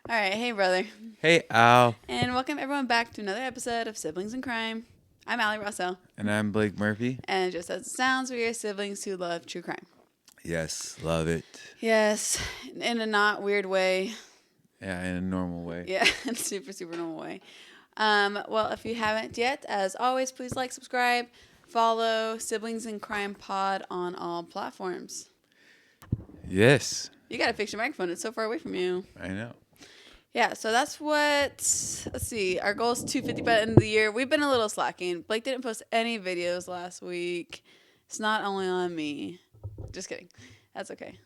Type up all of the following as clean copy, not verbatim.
All right, hey brother, Hey, Al. and welcome everyone back to another episode of Siblings in Crime. I'm Allie Russell, And I'm Blake Murphy. and just as it sounds, we are siblings who love true crime. Yes, love it. Yes, in a not weird way. Yeah, in a normal way. Yeah, in a super normal way. Well, if you haven't yet, as always, please like, subscribe, follow Siblings in Crime Pod on all platforms. Yes, You gotta fix your microphone; it's so far away from you. I know. Yeah, so that's what, let's see, our goal is 250 by the end of the year. We've been a little slacking. Blake didn't post any videos last week. It's not only on me. Just kidding. That's okay.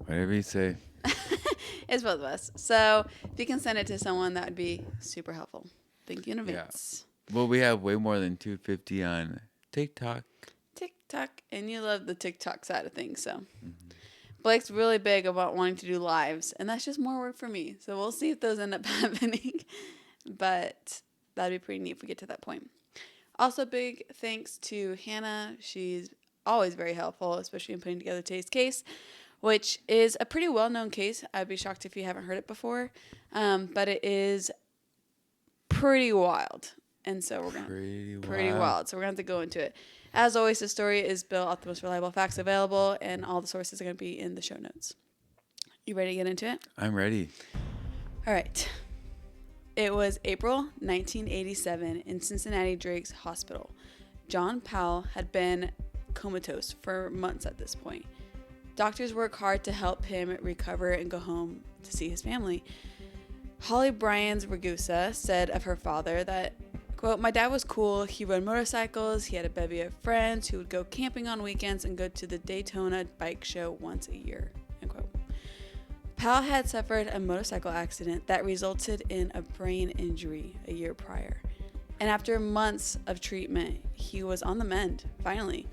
Whatever you say. It's both of us. So if you can send it to someone, that would be super helpful. Thank you in advance. Well, we have way more than 250 on TikTok. TikTok, and you love the TikTok side of things, so. Blake's really big about wanting to do lives, and that's just more work for me. So we'll see if those end up happening. But that'd be pretty neat if we get to that point. Also, big thanks to Hannah. She's always very helpful, especially in putting together today's case, which is a pretty well-known case. I'd be shocked if you haven't heard it before. But it is pretty wild. And so we're going to... Pretty wild. So we're going to have to go into it. As always, the story is built off the most reliable facts available, and all the sources are going to be in the show notes. You ready to get into it? I'm ready. All right. It was April 1987 in Cincinnati Drake's Hospital. John Powell had been comatose for months at this point. Doctors worked hard to help him recover and go home to see his family. Holly Bryans Ragusa said of her father that, quote, "My dad was cool. He rode motorcycles. He had a bevy of friends who would go camping on weekends and go to the Daytona bike show once a year," end quote. Powell had suffered a motorcycle accident that resulted in a brain injury a year prior. And after months of treatment, he was on the mend, finally.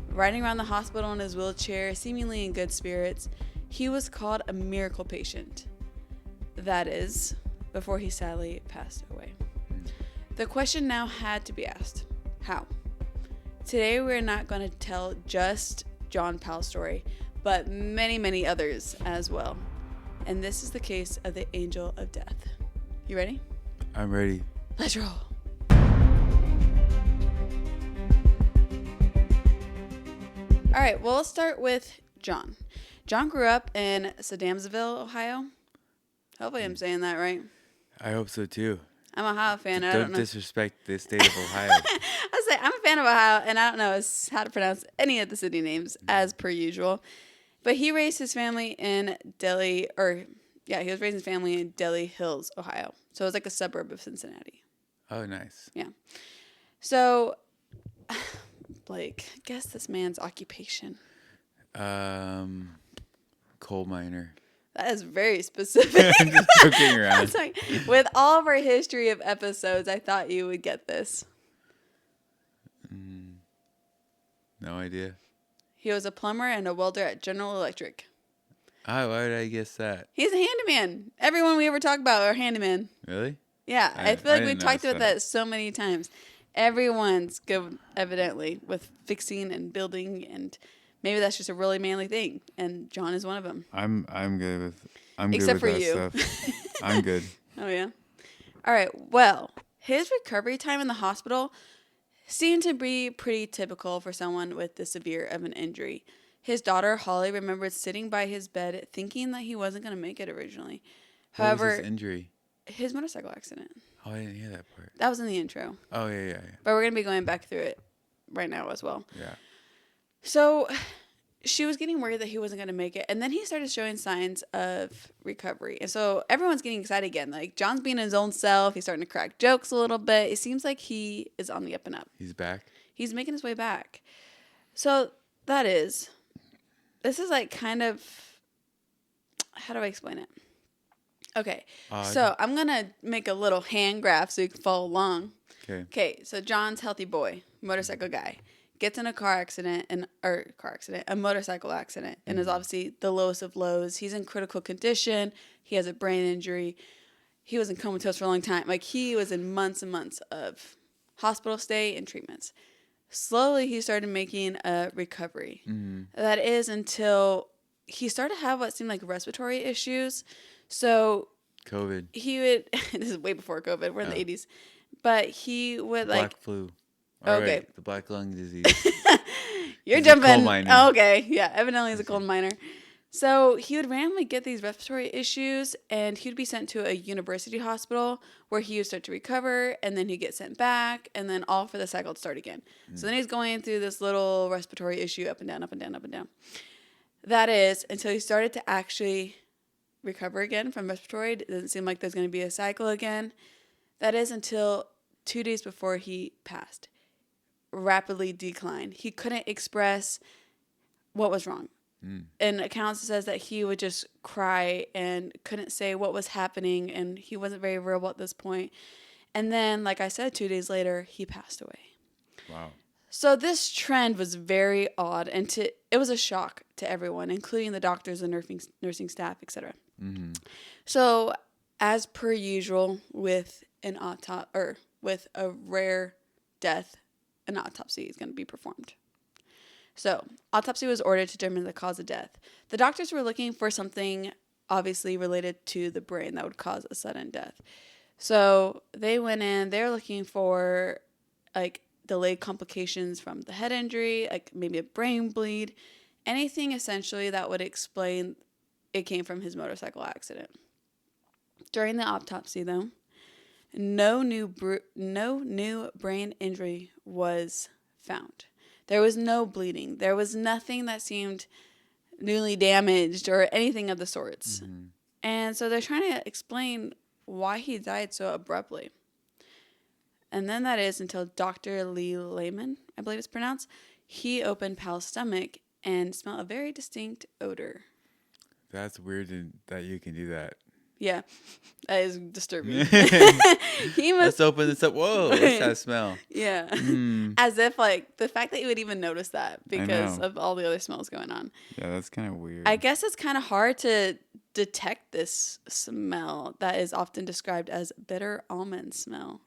Riding around the hospital in his wheelchair, seemingly in good spirits, he was called a miracle patient. That is, before he sadly passed away. The question now had to be asked: how? Today we're not going to tell just John Powell's story, but many others as well. And this is the case of the Angel of Death. You ready? I'm ready. Let's roll. All right, well, let's start with John. John grew up in Sedamsville, Ohio. Hopefully I'm saying that right. I hope so too. I'm an Ohio fan. I Don't don't know. disrespect the state of Ohio. I say I'm a fan of Ohio, and I don't know how to pronounce any of the city names as per usual. But he raised his family in he was raising his family in Delhi Hills, Ohio. So it was like a suburb of Cincinnati. Oh, nice. Yeah. So, Blake, guess this man's occupation. Coal miner. That is very specific. I'm just joking around. Sorry. With all of our history of episodes, I thought you would get this. No idea. He was a plumber and a welder at General Electric. Oh, why did I guess that? He's a handyman. Everyone we ever talk about are handyman. Really? Yeah, I feel like we didn't talked notice about that so many times. Everyone's good, evidently, with fixing and building, and maybe that's just a really manly thing. And John is one of them. I'm good with Except good for with you. that stuff. I'm good. Oh, yeah? All right, well, his recovery time in the hospital seemed to be pretty typical for someone with this severe of an injury. His daughter, Holly, remembered sitting by his bed thinking that he wasn't going to make it originally. However, What was his injury? his motorcycle accident. Oh, I didn't hear that part. That was in the intro. Oh, yeah. But we're going to be going back through it right now as well. Yeah. So she was getting worried that he wasn't going to make it. And then he started showing signs of recovery. And so everyone's getting excited again. Like, John's being his own self. He's starting to crack jokes a little bit. It seems like he is on the up and up. He's back? He's making his way back. So this is like kind of, how do I explain it? Okay, so I'm going to make a little hand graph so you can follow along. Okay, so John's healthy boy, motorcycle guy, gets in a motorcycle accident, and is obviously the lowest of lows. He's in critical condition. He has a brain injury. He was in comatose for a long time. Like, he was in months and months of hospital stay and treatments. Slowly, he started making a recovery. That is until he started to have what seemed like respiratory issues. So COVID. He would, this is way before COVID, we're in the 80s, but he would Black flu. Okay. Right, the black lung disease. You're He's jumping. a coal miner. Oh, okay. Yeah, evidently he's a coal miner. So he would randomly get these respiratory issues, and he would be sent to a university hospital where he would start to recover, and then he'd get sent back, and then all for the cycle to start again. So then he's going through this little respiratory issue up and down, up and down, up and down. That is until he started to actually recover again from respiratory. It doesn't seem like there's going to be a cycle again. That is until 2 days before he passed. Rapidly declined. He couldn't express what was wrong. And accounts says that he would just cry and couldn't say what was happening, and he wasn't very verbal at this point. And then, like I said, 2 days later, he passed away. Wow. So this trend was very odd, and it was a shock to everyone, including the doctors and nursing staff, etc. Mm-hmm. So, as per usual, with with a rare death, an autopsy is going to be performed. So, autopsy was ordered to determine the cause of death. The doctors were looking for something obviously related to the brain that would cause a sudden death. So, they went in, they're looking for like delayed complications from the head injury, like maybe a brain bleed, anything essentially that would explain it came from his motorcycle accident. During the autopsy, though, no new brain injury was found. There was no bleeding. There was nothing that seemed newly damaged or anything of the sorts. Mm-hmm. And so they're trying to explain why he died so abruptly. And then that is until Dr. Lee Lehman, I believe it's pronounced, he opened Pal's stomach and smelled a very distinct odor. That's weird that you can do that. Yeah, that is disturbing. Let's open this up. Whoa, what's that smell? Yeah. As if, like, the fact that you would even notice that because of all the other smells going on. Yeah, that's kind of weird. I guess it's kind of hard to detect this smell that is often described as bitter almond smell.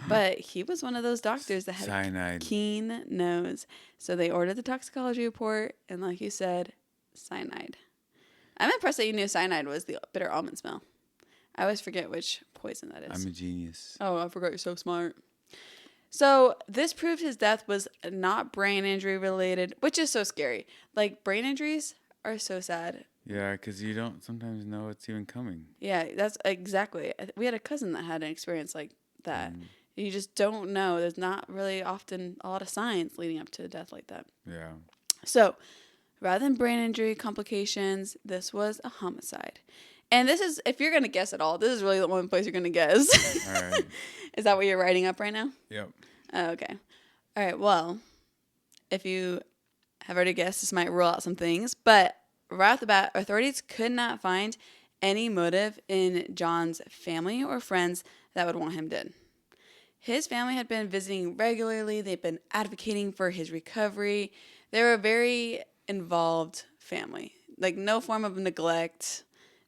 But he was one of those doctors that had cyanide. A keen nose. So they ordered the toxicology report, and like you said, cyanide. I'm impressed that you knew cyanide was the bitter almond smell. I always forget which poison that is. I'm a genius. Oh, I forgot, you're so smart. So this proved his death was not brain injury related, which is so scary. Like, brain injuries are so sad. Yeah, because you don't sometimes know it's even coming. Yeah, that's exactly. We had a cousin that had an experience like that. You just don't know. There's not really often a lot of signs leading up to a death like that. Yeah. So, rather than brain injury complications, this was a homicide. And this is, if you're going to guess at all, this is really the one place you're going to guess. All right. Is that what you're writing up right now? Yep. Oh, okay. All right. Well, if you have already guessed, this might rule out some things. But right off the bat, authorities could not find any motive in John's family or friends that would want him dead. His family had been visiting regularly. They'd been advocating for his recovery. They were a very involved family. Like, no form of neglect,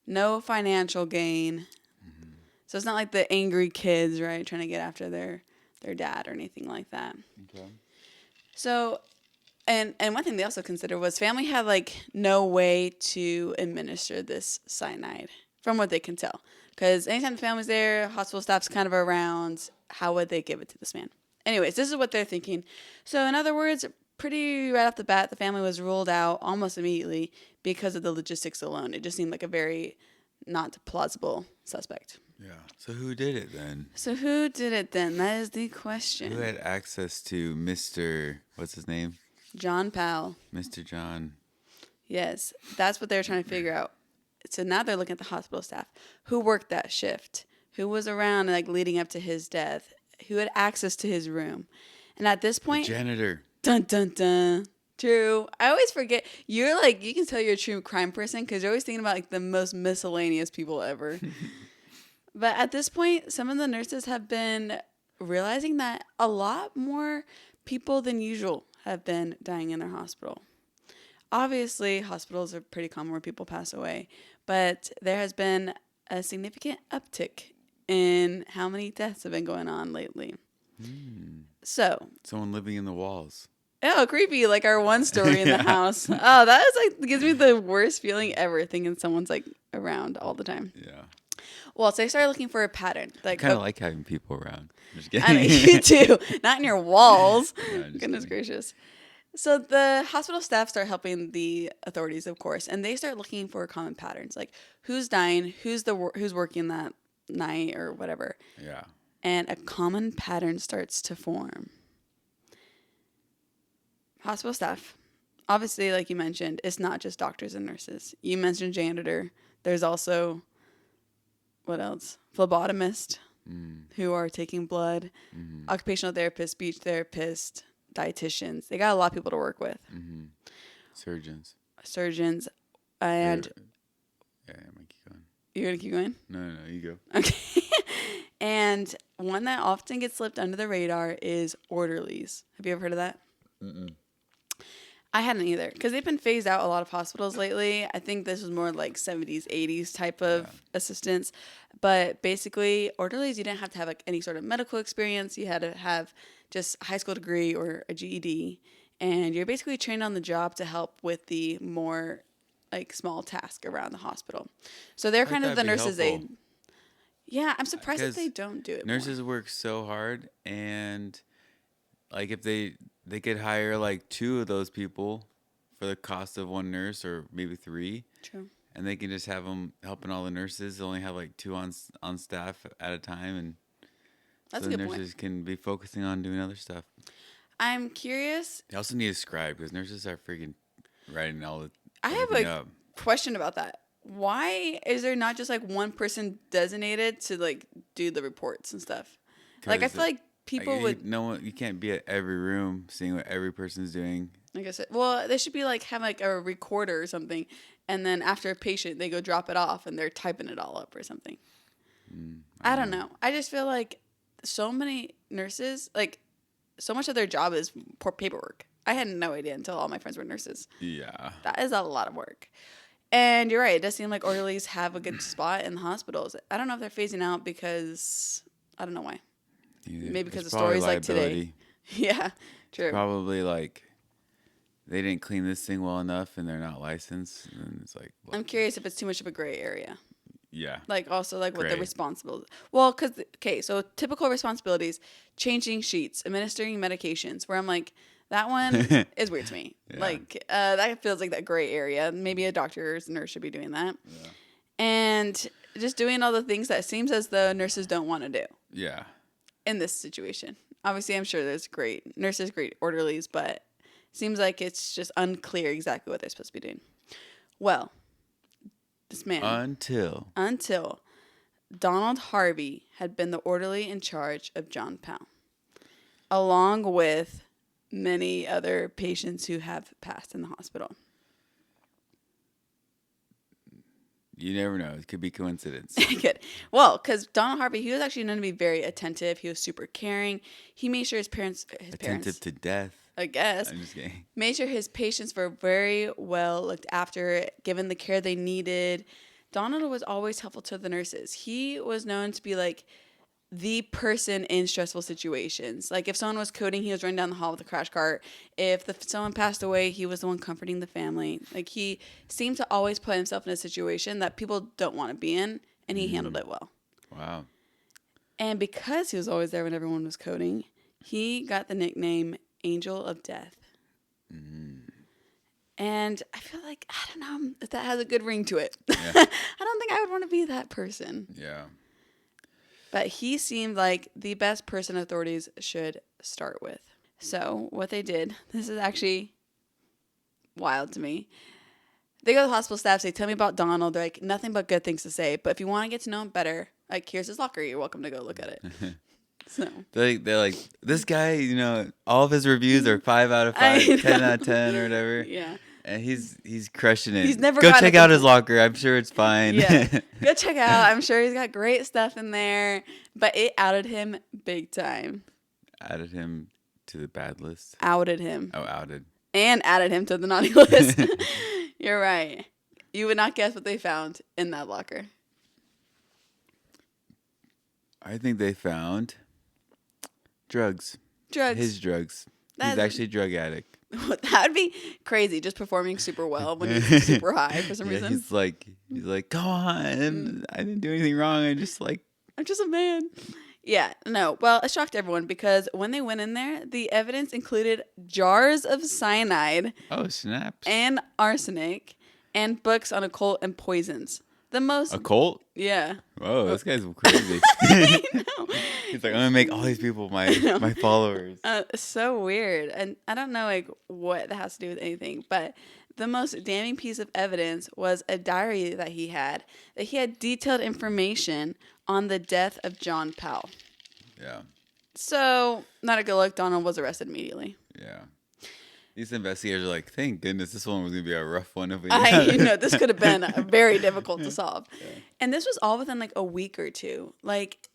no financial gain. Mm-hmm. So it's not like the angry kids, right, trying to get after their dad or anything like that. Okay. So, and one thing they also considered was family had, like, no way to administer this cyanide, from what they can tell. Because anytime the family's there, hospital staff's kind of around, how would they give it to this man? Anyways, this is what they're thinking. So, in other words, pretty right off the bat, the family was ruled out almost immediately because of the logistics alone. It just seemed like a very not plausible suspect. Yeah. So who did it then? That is the question. Who had access to Mr. What's his name? John Powell. Mr. John. Yes. That's what they're trying to figure out. So now they're looking at the hospital staff. Who worked that shift? Who was around, like, leading up to his death? Who had access to his room? And at this point... The janitor. Dun, dun, dun. True. I always forget. You're like, you can tell you're a true crime person because you're always thinking about, like, the most miscellaneous people ever. But at this point, some of the nurses have been realizing that a lot more people than usual have been dying in their hospital. Obviously, hospitals are pretty common where people pass away, but there has been a significant uptick in how many deaths have been going on lately. So, someone living in the walls. Oh, creepy! Like our one story in the house. Oh, that is like gives me the worst feeling ever. Thinking someone's like around all the time. Yeah. Well, so they started looking for a pattern. I kind of like having people around. I'm just kidding. I know, you too. Not in your walls. No, I'm just Goodness kidding. gracious. So the hospital staff start helping the authorities, of course, and they start looking for common patterns, like who's dying, who's working that night or whatever. Yeah. And a common pattern starts to form. Hospital staff, obviously, like you mentioned, it's not just doctors and nurses. You mentioned janitor. There's also, what else? Phlebotomist, who are taking blood, occupational therapist, speech therapist, dietitians. They got a lot of people to work with. Surgeons. And Yeah, I'm gonna keep going. you're gonna keep going? No, you go. Okay. And one that often gets slipped under the radar is orderlies. Have you ever heard of that? I hadn't either, because they've been phased out a lot of hospitals lately. I think this was more like 70s, 80s type of assistance. But basically, orderlies, you didn't have to have like any sort of medical experience. You had to have just a high school degree or a GED. And you're basically trained on the job to help with the more like small task around the hospital. So they're kind of the nurse's aide. Yeah, I'm surprised that they don't do it Nurses more. work so hard, and like if they could hire like 2 of those people for the cost of 1 nurse, or maybe 3. True. And they can just have them helping all the nurses. They only have like 2 on staff at a time, and That's so a the good point. nurses can be focusing on doing other stuff. I'm curious. They also need a scribe, because nurses are freaking writing all the. I have a question about that. Why is there not just like one person designated to like do the reports and stuff? Like I feel like people would. No, you can't be at every room seeing what every person's doing. Like I said, well, they should be like have like a recorder or something, and then after a patient, they go drop it off and they're typing it all up or something. I don't know. I just feel like so many nurses, like so much of their job is paperwork. I had no idea until all my friends were nurses. Yeah. That is a lot of work. And you're right. It does seem like orderlies have a good spot in the hospitals. I don't know if they're phasing out because I don't know why. Maybe because of stories like today. Yeah, true. Probably like they didn't clean this thing well enough and they're not licensed. And it's like, well, I'm curious if it's too much of a gray area. Yeah. Like also like what the responsibilities. Well, because, okay, so typical responsibilities, changing sheets, administering medications, where I'm like, that one is weird to me. Yeah. Like that feels like that gray area. Maybe a doctor or a nurse should be doing that. Yeah. And just doing all the things that seems as though nurses don't want to do. Yeah. In this situation. Obviously, I'm sure there's great nurses, great orderlies, but it seems like it's just unclear exactly what they're supposed to be doing. Well, this man. Until Donald Harvey had been the orderly in charge of John Powell, along with many other patients who have passed in the hospital. You never know. It could be coincidence. Good. Well, because Donald Harvey, he was actually known to be very attentive. He was super caring. He made sure his parents... Attentive to death. I guess. I'm just kidding. Made sure his patients were very well looked after, given the care they needed. Donald was always helpful to the nurses. He was known to be like the person in stressful situations. Like if someone was coding, he was running down the hall with a crash cart. If someone passed away, he was the one comforting the family. Like he seemed to always put himself in a situation that people don't want to be in, and he handled it well. Wow. And because he was always there when everyone was coding, he got the nickname Angel of Death. And I feel like, I don't know if that has a good ring to it. Yeah. I don't think I would want to be that person. Yeah. But he seemed like the best person authorities should start with. So what they did, this is actually wild to me. They go to the hospital staff, say, tell me about Donald. They're like, nothing but good things to say. But if you want to get to know him better, like, here's his locker. You're welcome to go look at it. So they're like, this guy, you know, all of his reviews are 5 out of 5, 10 out of 10 or whatever. Yeah. And he's crushing it. He's never go check out his locker. I'm sure it's fine. Yeah. Go check out. I'm sure he's got great stuff in there. But it outed him big time. Added him to the bad list. Outed him. Oh, outed. And added him to the naughty list. You're right. You would not guess what they found in that locker. I think they found drugs. Drugs. His drugs. He's actually a drug addict. That would be crazy. Just performing super well when he's super high for some reason. He's like, come on, I didn't do anything wrong. I'm just a man. Yeah, no. Well, it shocked everyone because when they went in there, the evidence included jars of cyanide. Oh, snaps. And arsenic, and books on occult and poisons. The most occult? Yeah. Whoa, this guy's crazy. I know. He's like, I'm gonna make all these people my followers. So weird, and I don't know like what that has to do with anything, but the most damning piece of evidence was a diary that he had detailed information on the death of John Powell. Yeah. So not a good look. Donald was arrested immediately. Yeah. These investigators are like, thank goodness this one was going to be a rough one. If we this could have been very difficult to solve. Yeah. And this was all within like a week or two. Like,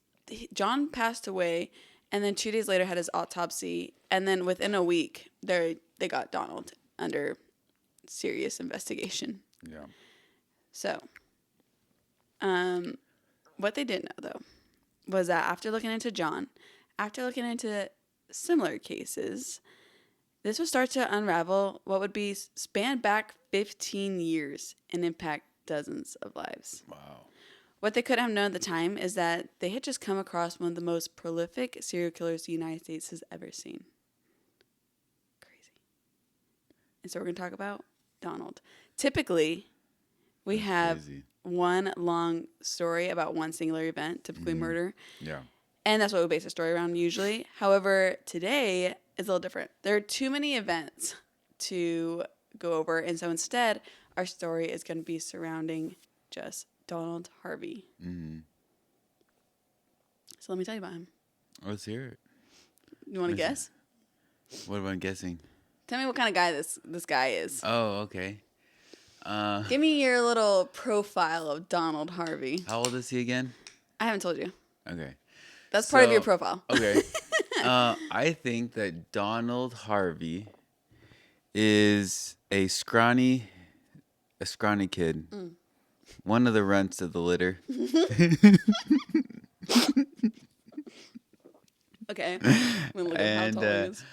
John passed away, and then 2 days later had his autopsy. And then within a week, they got Donald under serious investigation. Yeah. So, what they didn't know, though, was that after looking into John, after looking into similar cases, this would start to unravel what would be span back 15 years and impact dozens of lives. Wow. What they couldn't have known at the time is that they had just come across one of the most prolific serial killers the United States has ever seen. Crazy. And so we're going to talk about Donald. Typically, we have one long story about one singular event, typically murder. Yeah. And that's what we base a story around usually. However, today is a little different. There are too many events to go over. And so instead, our story is going to be surrounding just Donald Harvey. Mm-hmm. So let me tell you about him. Let's hear it. You want to guess? What am I guessing? Tell me what kind of guy this guy is. Oh, okay. Give me your little profile of Donald Harvey. How old is he again? I haven't told you. Okay. That's part of your profile. Okay. I think that Donald Harvey is a scrawny kid. Mm. One of the runts of the litter. Okay. I'm gonna look at how tall he is.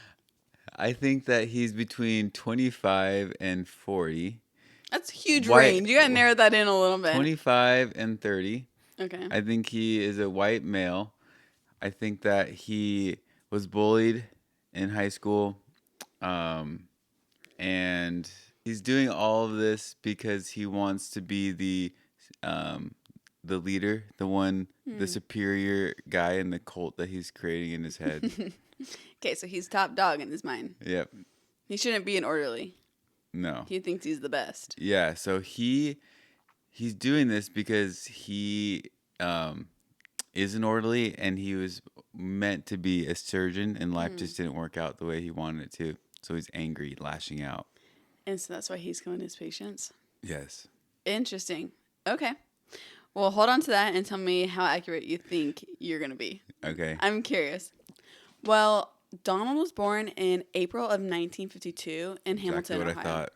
I think that he's between 25 and 40. That's a huge range. You gotta narrow that in a little bit. 25 and 30. Okay. I think he is a white male. I think that he was bullied in high school. And he's doing all of this because he wants to be the leader, the superior guy in the cult that he's creating in his head. Okay, so he's top dog in his mind. Yep. He shouldn't be an orderly. No. He thinks he's the best. Yeah, so he's doing this because he is an orderly, and he was meant to be a surgeon, and life just didn't work out the way he wanted it to. So he's angry, lashing out. And so that's why he's killing his patients? Yes. Interesting. Okay. Well, hold on to that and tell me how accurate you think you're going to be. Okay. I'm curious. Well, Donald was born in April of 1952 in Hamilton, Ohio. Exactly what I thought.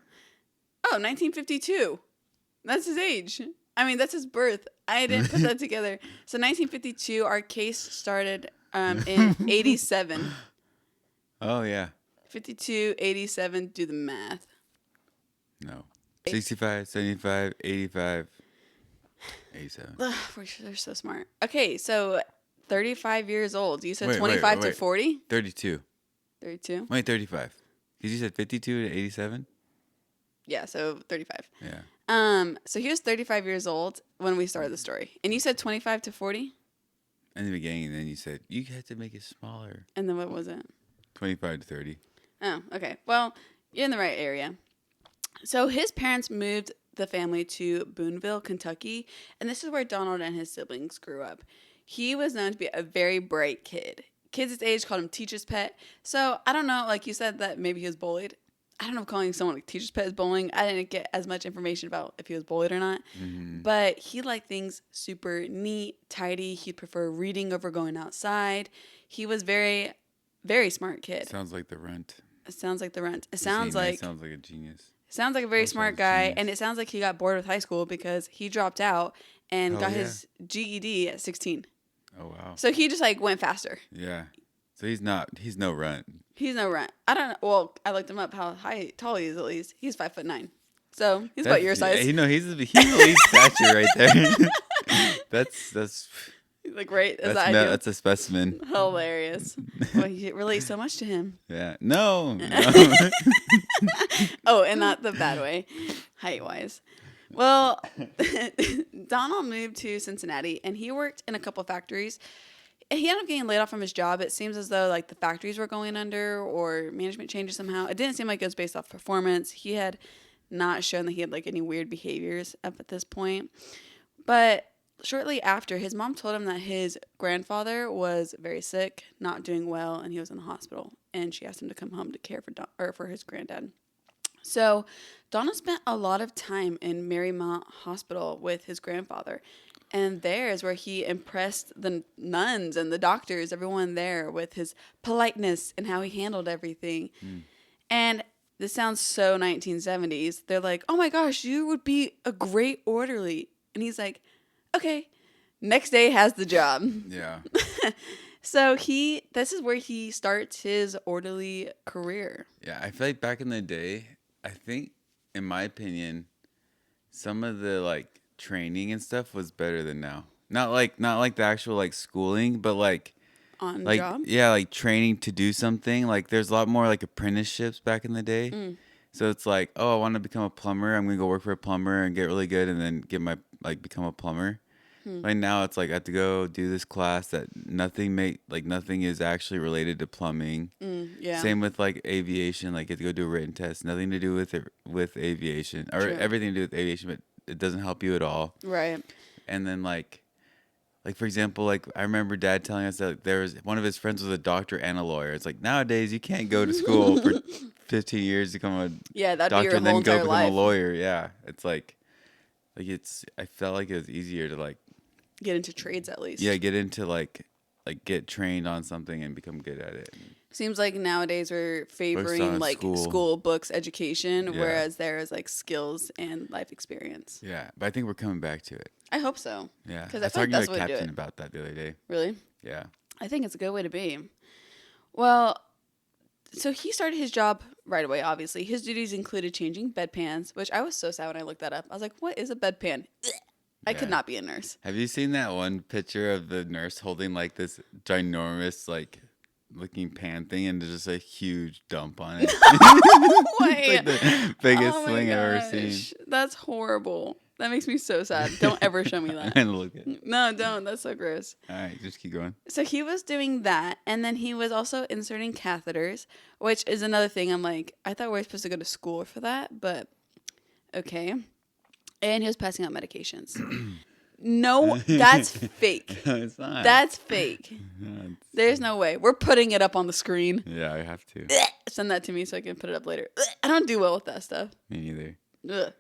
Oh, 1952. That's his age. I mean, that's his birth. I didn't put that together. So 1952, our case started in 87. Oh, yeah. 52, 87, do the math. No. 65, 75, 85, 87. They're so smart. Okay, so 35 years old. You said 25 to 40? 32. 32? Wait, 35. Because you said 52 to 87? Yeah, so 35. Yeah. So he was 35 years old when we started the story. And you said 25 to 40? In the beginning, and then you said, you had to make it smaller. And then what was it? 25 to 30. Oh, okay. Well, you're in the right area. So his parents moved the family to Boonville, Kentucky, and this is where Donald and his siblings grew up. He was known to be a very bright kid. Kids his age called him teacher's pet. So I don't know, like you said that maybe he was bullied. I don't know if calling someone a teacher's pet is bullying. I didn't get as much information about if he was bullied or not. Mm-hmm. But he liked things super neat, tidy. He'd prefer reading over going outside. He was very, very smart kid. Sounds like the Runt. It sounds like the Runt. It sounds like a genius. Sounds like a very smart guy, and it sounds like he got bored with high school because he dropped out and got his GED at 16. Oh, wow. So he just, like, went faster. Yeah. So he's no runt. He's no runt. I don't know. Well, I looked him up how tall he is at least. He's 5'9". So he's about your size. You know, he's elite stature right there. That's like right. that's a specimen. Hilarious. Well, you relate so much to him. Yeah. No. Oh, and not the bad way, height wise. Well, Donald moved to Cincinnati and he worked in a couple factories. He ended up getting laid off from his job. It seems as though like the factories were going under or management changes somehow. It didn't seem like it was based off performance. He had not shown that he had like any weird behaviors up at this point. But shortly after, his mom told him that his grandfather was very sick, not doing well, and he was in the hospital. And she asked him to come home to care for his granddad. So Donald spent a lot of time in Marymount Hospital with his grandfather. And there is where he impressed the nuns and the doctors, everyone there, with his politeness and how he handled everything. And this sounds so 1970s. They're like, oh my gosh, you would be a great orderly. And he's like, okay. Next day has the job. Yeah. So this is where he starts his orderly career. Yeah, I feel like back in the day, I think, in my opinion, some of the like training and stuff was better than now. Not like the actual like schooling, but like on like job. Yeah, like training to do something. Like there's a lot more like apprenticeships back in the day. So it's like, oh, I want to become a plumber. I'm gonna go work for a plumber and get really good, and then become a plumber. Right now, it's like I have to go do this class that nothing is actually related to plumbing. Yeah. Same with like aviation. Like you have to go do a written test. Nothing to do with aviation, or True. everything to do with aviation, but it doesn't help you at all. Right. And then like for example, like I remember Dad telling us that there was one of his friends was a doctor and a lawyer. It's like nowadays you can't go to school for 15 years to become a that'd doctor be your and whole then go entire become life. a lawyer. Yeah, it's like I felt like it was easier to like Get into trades at least. yeah, get into like get trained on something and become good at it. Seems like nowadays we're favoring like school books education, whereas there is like skills and life experience. Yeah, but I think we're coming back to it. I hope so. Yeah, because I I feel like was that's talking what to do Captain it. about that the other day. Really? Yeah. I think it's a good way to be. Well, so he started his job right away, obviously. His duties included changing bedpans, which I was so sad when I looked that up. I was like, what is a bedpan? I could not be a nurse. Have you seen that one picture of the nurse holding like this ginormous like looking pan thing and there's just a huge dump on it? Wait. It's like the biggest thing I've ever seen. That's horrible. That makes me so sad. Don't ever show me that. I'm gonna look at it. No, don't. That's so gross. All right, just keep going. So he was doing that, and then he was also inserting catheters, which is another thing. I'm like, I thought we were supposed to go to school for that, but okay. And he was passing out medications. No, that's fake. No, it's not. That's fake. No, There's no way. We're putting it up on the screen. yeah, I have to. Send that to me so I can put it up later. I don't do well with that stuff. Me neither. Ugh.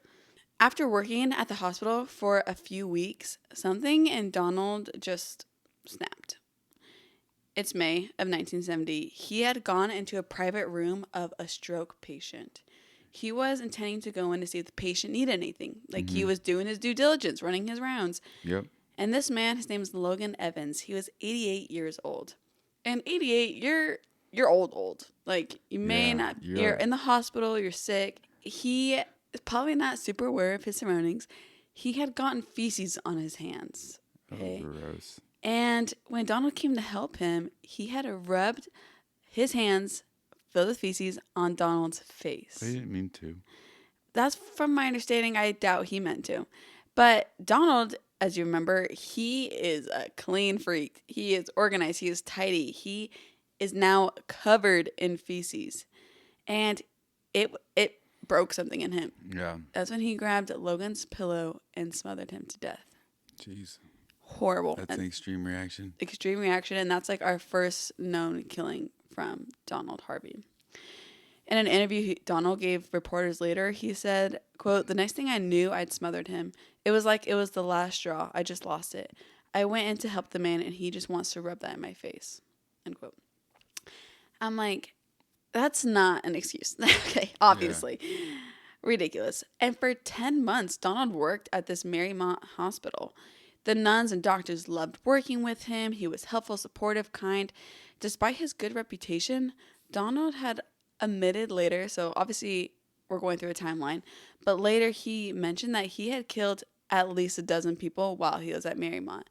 After working at the hospital for a few weeks, something in Donald just snapped. It's May of 1970. He had gone into a private room of a stroke patient. He was intending to go in to see if the patient needed anything. Like he was doing his due diligence, running his rounds. Yep. And this man, his name is Logan Evans. He was 88 years old. And 88, you're old. Like you may not. You're in the hospital. You're sick. He is probably not super aware of his surroundings. He had gotten feces on his hands. Okay? Oh, gross. And when Donald came to help him, he had rubbed his hands filled with feces on Donald's face. I didn't mean to. That's from my understanding. I doubt he meant to. But Donald, as you remember, he is a clean freak. He is organized. He is tidy. He is now covered in feces. And it broke something in him. Yeah. That's when he grabbed Logan's pillow and smothered him to death. Jeez. Horrible. That's an extreme reaction. Extreme reaction. And that's like our first known killing from Donald Harvey. In an interview Donald gave reporters later, he said, quote, "The next thing I knew, I'd smothered him. It was like it was the last straw. I just lost it. I went in to help the man, and he just wants to rub that in my face." End quote. I'm like, that's not an excuse. Okay, obviously. Yeah. Ridiculous. And for 10 months, Donald worked at this Marymount hospital. The nuns and doctors loved working with him. He was helpful, supportive, kind. Despite his good reputation, Donald had admitted later, so obviously we're going through a timeline, but later he mentioned that he had killed at least a dozen people while he was at Marymount.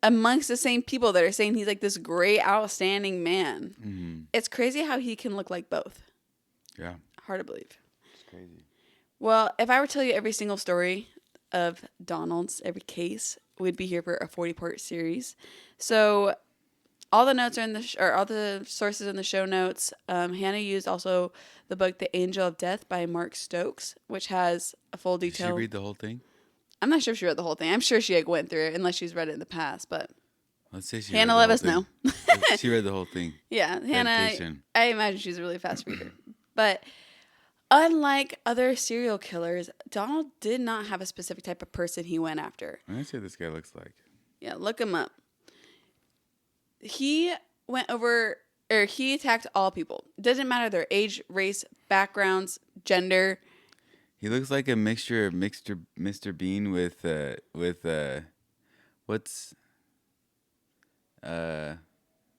Amongst the same people that are saying he's like this great, outstanding man. Mm-hmm. It's crazy how he can look like both. Yeah. Hard to believe. It's crazy. Well, if I were to tell you every single story of Donald's, every case, we'd be here for a 40-part series. So all the notes are in all the sources in the show notes. Hannah used also the book The Angel of Death by Mark Stokes, which has a full detail. Did she read the whole thing? I'm not sure if she read the whole thing. I'm sure she went through it, unless she's read it in the past. But Let's say she Hannah, read let the whole us know. thing. She read the whole thing. Yeah, Hannah. Dedication. I imagine she's a really fast reader. But unlike other serial killers, Donald did not have a specific type of person he went after. Let me see what this guy looks like. Yeah, look him up. He he attacked all people. Doesn't matter their age, race, backgrounds, gender. He looks like a mixture of Mr. Bean with what's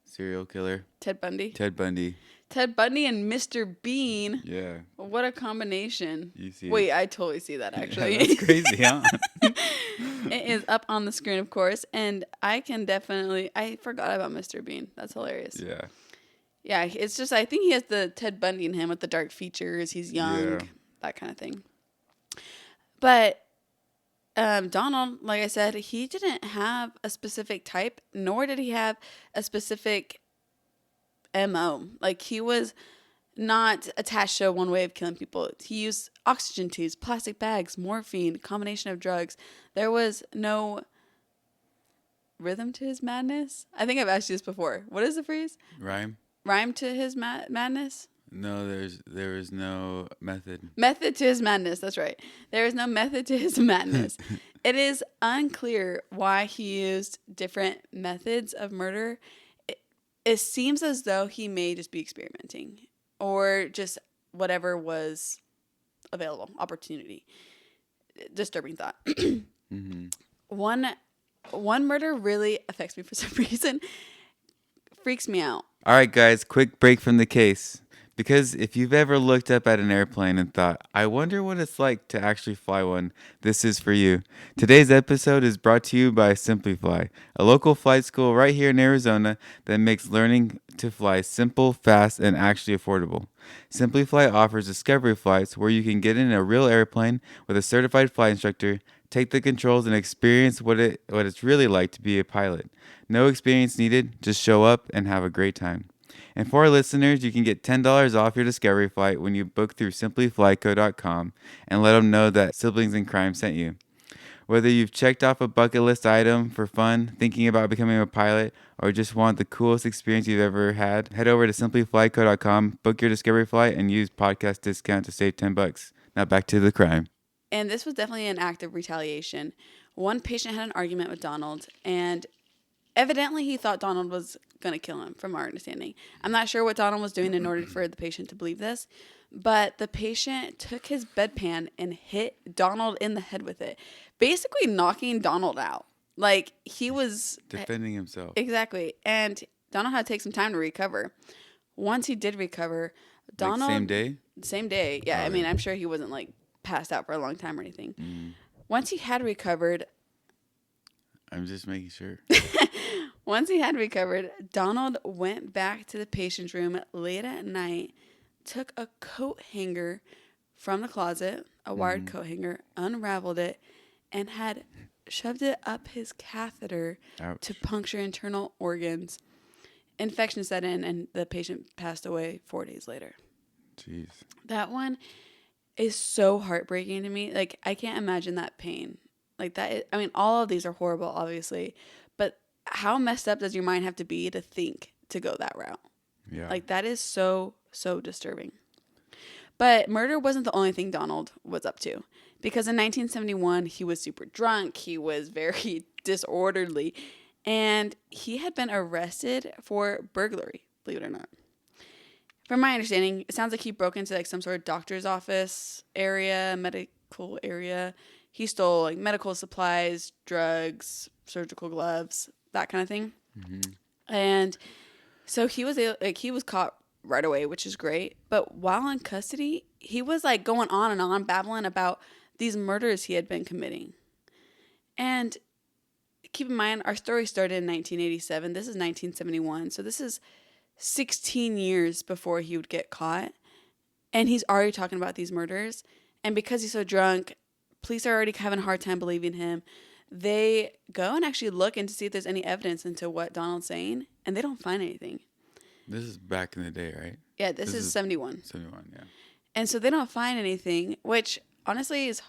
serial killer? Ted Bundy. Ted Bundy. Ted Bundy and Mr. Bean. Yeah. What a combination. You see Wait, it? I totally see that actually. Yeah, that's crazy, huh? It is up on the screen, of course, and I forgot about Mr. Bean. That's hilarious. Yeah. Yeah, it's just, I think he has the Ted Bundy in him with the dark features. He's young, Yeah. that kind of thing. But Donald, like I said, he didn't have a specific type, nor did he have a specific MO. Like, he was not attached to one way of killing people. He used oxygen tubes, plastic bags, morphine, combination of drugs. There was no rhythm to his madness. I think I've asked you this before. What is the phrase? Rhyme to his madness? No, there is no method. Method to his madness. That's right. There is no method to his madness. It is unclear why he used different methods of murder. It seems as though he may just be experimenting or just whatever was available, opportunity. Disturbing thought. Mm-hmm. One murder really affects me for some reason. Freaks me out. All right, guys, quick break from the case. Because if you've ever looked up at an airplane and thought, I wonder what it's like to actually fly one, this is for you. Today's episode is brought to you by Simplify, a local flight school right here in Arizona that makes learning to fly simple, fast, and actually affordable. Simplify offers discovery flights where you can get in a real airplane with a certified flight instructor, take the controls, and experience what it's really like to be a pilot. No experience needed, just show up and have a great time. And for our listeners, you can get $10 off your Discovery flight when you book through simplyflyco.com and let them know that Siblings in Crime sent you. Whether you've checked off a bucket list item for fun, thinking about becoming a pilot, or just want the coolest experience you've ever had, head over to simplyflyco.com, book your Discovery flight, and use podcast discount to save $10. Now back to the crime. And this was definitely an act of retaliation. One patient had an argument with Donald, and evidently he thought Donald was going to kill him, from our understanding. I'm not sure what Donald was doing in order for the patient to believe this, but the patient took his bedpan and hit Donald in the head with it, basically knocking Donald out. Like, he was defending himself. Exactly. And Donald had to take some time to recover. Once he did recover, Donald... Like same day? Same day. Yeah, I mean, I'm sure he wasn't, like, passed out for a long time or anything. Once he had recovered... I'm just making sure. Once he had recovered, Donald went back to the patient's room late at night, took a coat hanger from the closet, a wired coat hanger, unraveled it, and had shoved it up his catheter to puncture internal organs. Infection set in, and the patient passed away 4 days later. Jeez. That one is so heartbreaking to me. Like, I can't imagine that pain. Like, I mean, all of these are horrible, obviously, but how messed up does your mind have to be to think to go that route? Yeah. Like, that is so, so disturbing. But murder wasn't the only thing Donald was up to, because in 1971, he was super drunk. He was very disorderly, and he had been arrested for burglary, believe it or not. From my understanding, it sounds like he broke into like some sort of doctor's office area, medical area. He stole like medical supplies, drugs, surgical gloves, that kind of thing. Mm-hmm. And so he was caught right away, which is great. But while in custody, he was like going on and on, babbling about these murders he had been committing. And keep in mind, our story started in 1987. This is 1971. So this is 16 years before he would get caught. And he's already talking about these murders. And because he's so drunk, police are already having a hard time believing him. They go and actually look in to see if there's any evidence into what Donald's saying. And they don't find anything. This is back in the day, right? Yeah, this is 71. 71, yeah. And so they don't find anything, which honestly is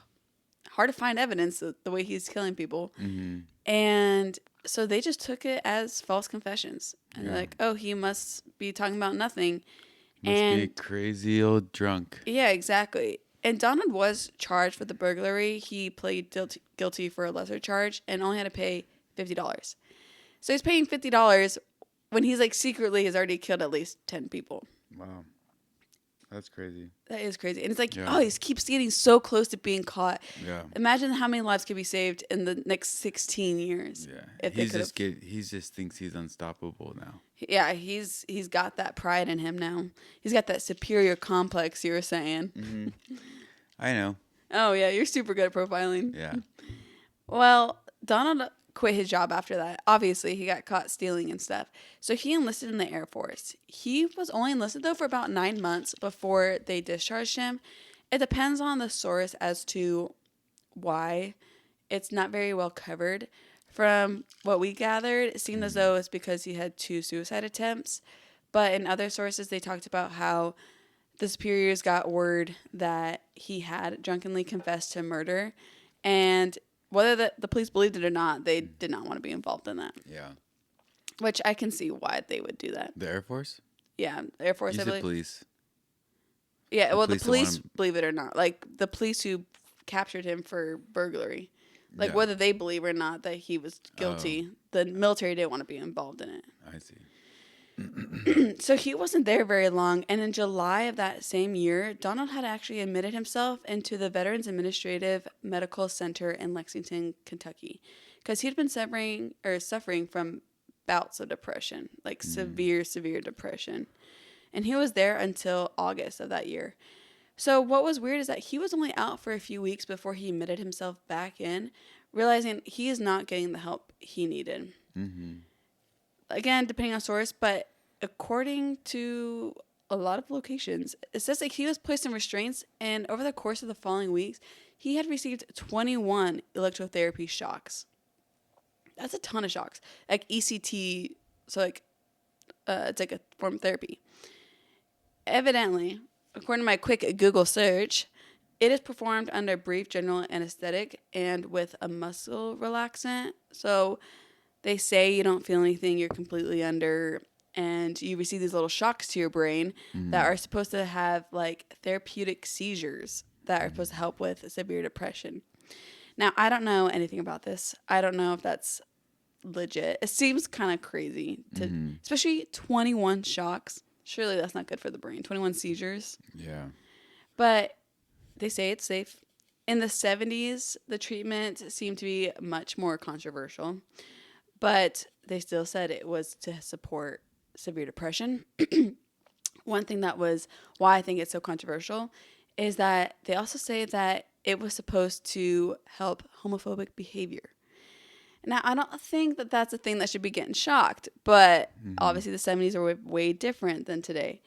hard to find evidence the way he's killing people. Mm-hmm. And so they just took it as false confessions. And they're like, oh, he must be talking about nothing. Must be a crazy old drunk. Yeah, exactly. And Donald was charged with the burglary. He pleaded guilty for a lesser charge and only had to pay $50. So he's paying $50 when he's like secretly has already killed at least 10 people. Wow. That's crazy. That is crazy. And it's like, oh, he keeps getting so close to being caught. Yeah. Imagine how many lives could be saved in the next 16 years. Yeah. If he just thinks he's unstoppable now. Yeah, he's got that pride in him now. He's got that superior complex you were saying. Mm-hmm. I know. Oh, yeah, you're super good at profiling. Yeah. Well, Donald quit his job after that. Obviously, he got caught stealing and stuff. So he enlisted in the Air Force. He was only enlisted, though, for about 9 months before they discharged him. It depends on the source as to why. It's not very well covered. From what we gathered, it seemed as though it's because he had 2 suicide attempts. But in other sources, they talked about how the superiors got word that he had drunkenly confessed to murder. And whether the police believed it or not, they did not want to be involved in that. Yeah. Which I can see why they would do that. The Air Force? Yeah, the Air Force, You I said believe. police. Yeah, the police don't believe it or not. Like, the police who captured him for burglary. Like, Yeah. whether they believe or not that he was guilty, the military didn't want to be involved in it. I see. So he wasn't there very long, and in July of that same year, Donald had actually admitted himself into the Veterans Administrative Medical Center in Lexington, Kentucky, because he'd been suffering from bouts of depression, like severe depression, and he was there until August of that year. So what was weird is that he was only out for a few weeks before he admitted himself back in, realizing he is not getting the help he needed. Mm-hmm. Again, depending on source, but according to a lot of locations, it says that he was placed in restraints, and over the course of the following weeks, he had received 21 electrotherapy shocks. That's a ton of shocks. Like ECT, so like it's like a form of therapy. Evidently, according to my quick Google search, it is performed under brief general anesthetic and with a muscle relaxant. So they say you don't feel anything, you're completely under, and you receive these little shocks to your brain that are supposed to have like therapeutic seizures that are supposed to help with severe depression. Now, I don't know anything about this. I don't know if that's legit. It seems kind of crazy to, especially 21 shocks. Surely that's not good for the brain. 21 seizures. Yeah. But they say it's safe. In the 70s, the treatment seemed to be much more controversial. But they still said it was to support severe depression. One thing that was why I think it's so controversial is that they also say that it was supposed to help homophobic behavior. Now, I don't think that that's a thing that should be getting shocked, but obviously the 70s are way different than today.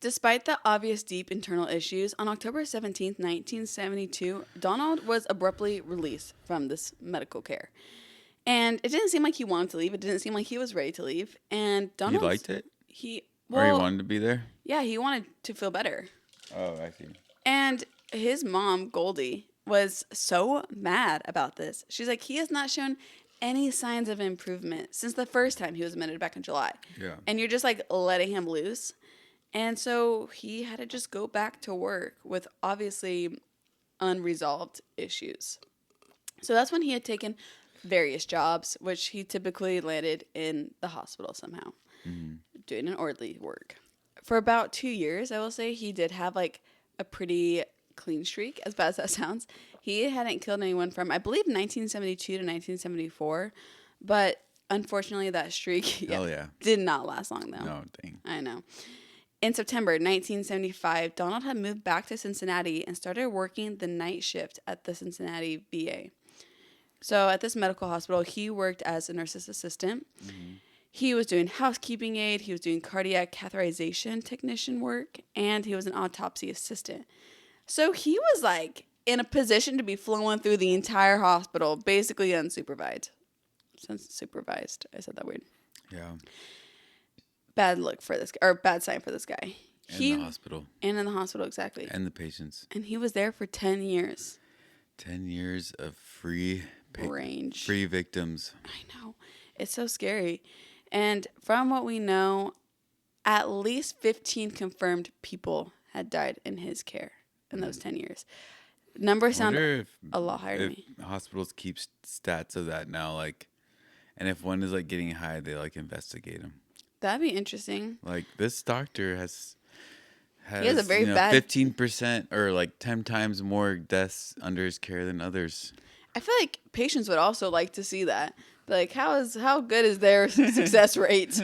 Despite the obvious deep internal issues, on October 17th, 1972, Donald was abruptly released from this medical care. And it didn't seem like he wanted to leave. It didn't seem like he was ready to leave. And Donald... He liked it? Well, or he wanted to be there? Yeah, he wanted to feel better. Oh, I see. And his mom, Goldie, was so mad about this. She's like, he has not shown any signs of improvement since the first time he was admitted back in July. Yeah. And you're just like letting him loose. And so he had to just go back to work with obviously unresolved issues. So that's when he had taken various jobs, which he typically landed in the hospital somehow, doing an orderly work. For about 2 years, I will say, he did have like a pretty clean streak, as bad as that sounds. He hadn't killed anyone from, I believe, 1972 to 1974. But unfortunately, that streak did not last long, though. No, dang. I know. In September 1975, Donald had moved back to Cincinnati and started working the night shift at the Cincinnati VA. So at this medical hospital, he worked as a nurse's assistant. Mm-hmm. He was doing housekeeping aid, he was doing cardiac catheterization technician work, and he was an autopsy assistant. So he was like in a position to be flowing through the entire hospital, basically unsupervised. Supervised. I said that weird. Yeah. Bad look for this guy, or bad sign for this guy. In the hospital. And in the hospital, exactly. And the patients. And he was there for 10 years. 10 years of free range. Free victims. I know. It's so scary. And from what we know, at least 15 confirmed people had died in his care in those 10 years. Numbers sound a lot higher to me. Hospitals keep stats of that now, like, and if one is like getting high, they like investigate them. That'd be interesting. Like this doctor has he has a very bad 15% or like 10 times more deaths under his care than others. I feel like patients would also like to see that. Like, how good is their success rate?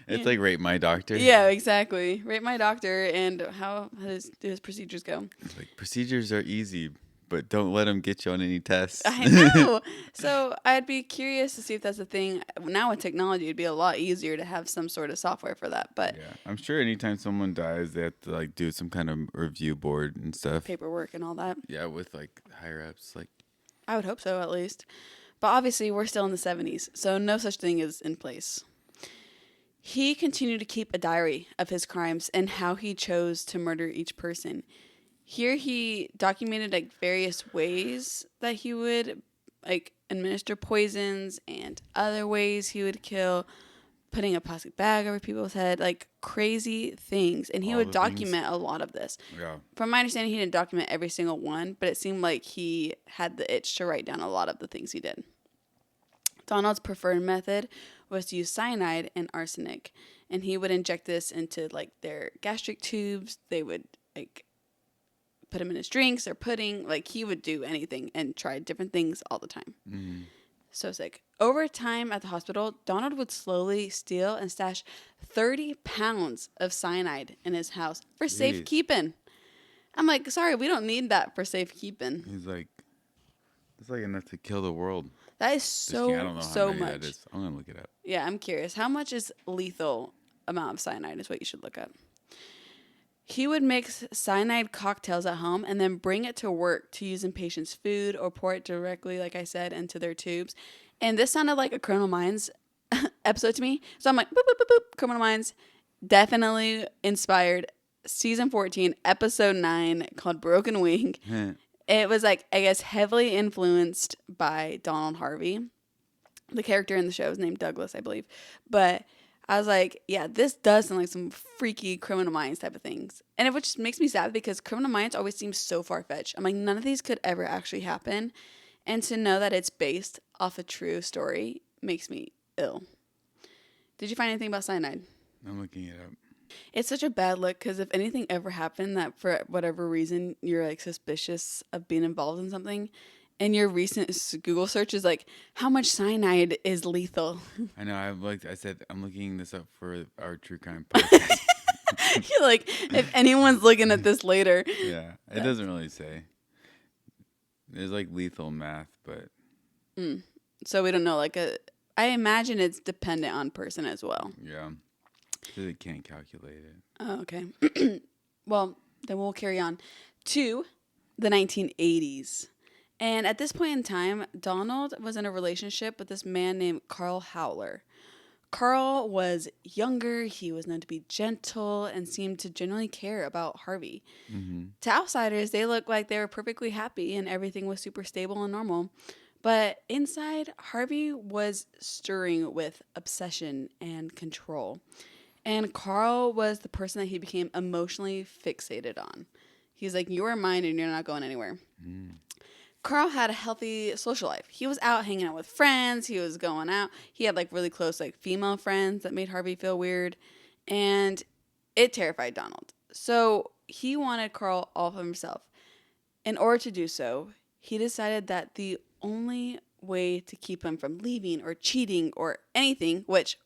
It's like rate my doctor. Yeah, exactly. Rate my doctor, and how do his procedures go? It's like procedures are easy, but don't let them get you on any tests. I know. So I'd be curious to see if that's a thing. Now with technology, it'd be a lot easier to have some sort of software for that. But yeah, I'm sure anytime someone dies, they have to like do some kind of review board and stuff. Paperwork and all that. Yeah, with like higher ups, like. I would hope so, at least. But obviously, we're still in the 70s, so no such thing is in place. He continued to keep a diary of his crimes and how he chose to murder each person. Here, he documented like various ways that he would like administer poisons and other ways he would kill, putting a plastic bag over people's head, like crazy things. And he would document a lot of this. Yeah. From my understanding, he didn't document every single one, but it seemed like he had the itch to write down a lot of the things he did. Donald's preferred method was to use cyanide and arsenic, and he would inject this into like their gastric tubes. They would like put him in his drinks or pudding. Like he would do anything and try different things all the time. Mm-hmm. So sick. Over time at the hospital, Donald would slowly steal and stash 30 pounds of cyanide in his house for safekeeping. I'm like, sorry, we don't need that for safekeeping. He's like, it's like enough to kill the world. That is so I don't know so how many much. That is. I'm gonna look it up. Yeah, I'm curious. How much is lethal amount of cyanide is what you should look up. He would mix cyanide cocktails at home and then bring it to work to use in patients' food or pour it directly, like I said, into their tubes. And this sounded like a Criminal Minds episode to me. So I'm like, boop, boop, boop, boop. Criminal Minds definitely inspired season 14, episode 9, called Broken Wing. It was like, I guess, heavily influenced by Donald Harvey. The character in the show is named Douglas, I believe. But I was like, yeah, this does sound like some freaky Criminal Minds type of things. And it just makes me sad because Criminal Minds always seems so far-fetched. I'm like, none of these could ever actually happen. And to know that it's based off a true story makes me ill. Did you find anything about cyanide? I'm looking it up. It's such a bad look because if anything ever happened that for whatever reason you're like suspicious of being involved in something, and your recent Google search is like, how much cyanide is lethal? I know. I said I'm looking this up for our true crime podcast. You're like, if anyone's looking at this later. Yeah, it doesn't really say. There's like lethal math, but. So we don't know. I imagine it's dependent on person as well. Yeah. They can't calculate it. Oh, okay. Well, then we'll carry on to the 1980s. And at this point in time, Donald was in a relationship with this man named Carl Howler. Carl was younger, he was known to be gentle, and seemed to genuinely care about Harvey. Mm-hmm. To outsiders, they looked like they were perfectly happy and everything was super stable and normal. But inside, Harvey was stirring with obsession and control. And Carl was the person that he became emotionally fixated on. He's like, you are mine and you're not going anywhere. Carl had a healthy social life. He was out hanging out with friends. He was going out. He had like really close like female friends that made Harvey feel weird. And it terrified Donald. So he wanted Carl all for himself. In order to do so, he decided that the only way to keep him from leaving or cheating or anything, which,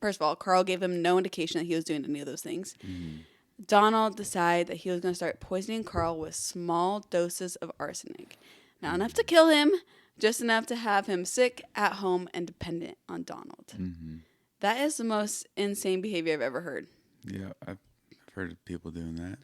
first of all, Carl gave him no indication that he was doing any of those things. Mm. Donald decided that he was going to start poisoning Carl with small doses of arsenic. Not enough to kill him, just enough to have him sick, at home, and dependent on Donald. Mm-hmm. That is the most insane behavior I've ever heard. Yeah, I've heard of people doing that.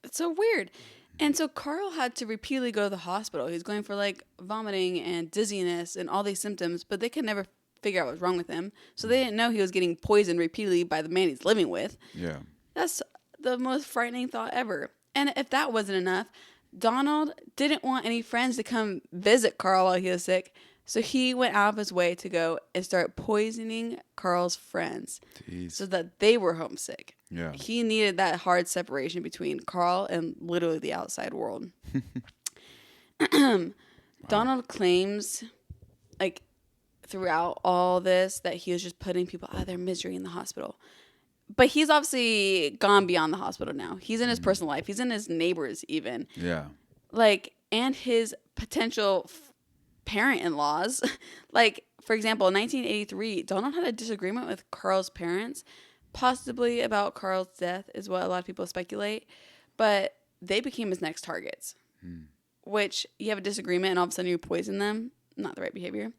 It's so weird. And so Carl had to repeatedly go to the hospital. He was going for like vomiting and dizziness and all these symptoms, but they could never figure out what was wrong with him. So they didn't know he was getting poisoned repeatedly by the man he's living with. Yeah. That's the most frightening thought ever. And if that wasn't enough, Donald didn't want any friends to come visit Carl while he was sick. So he went out of his way to go and start poisoning Carl's friends. Jeez. So that they were homesick. Yeah. He needed that hard separation between Carl and literally the outside world. Donald claims, like, throughout all this, that he was just putting people out of their misery in the hospital. But he's obviously gone beyond the hospital now. He's in his personal life. He's in his neighbors even. Yeah. Like, and his potential parent-in-laws. Like, for example, in 1983, Donald had a disagreement with Carl's parents, possibly about Carl's death is what a lot of people speculate. But they became his next targets, which you have a disagreement and all of a sudden you poison them. Not the right behavior.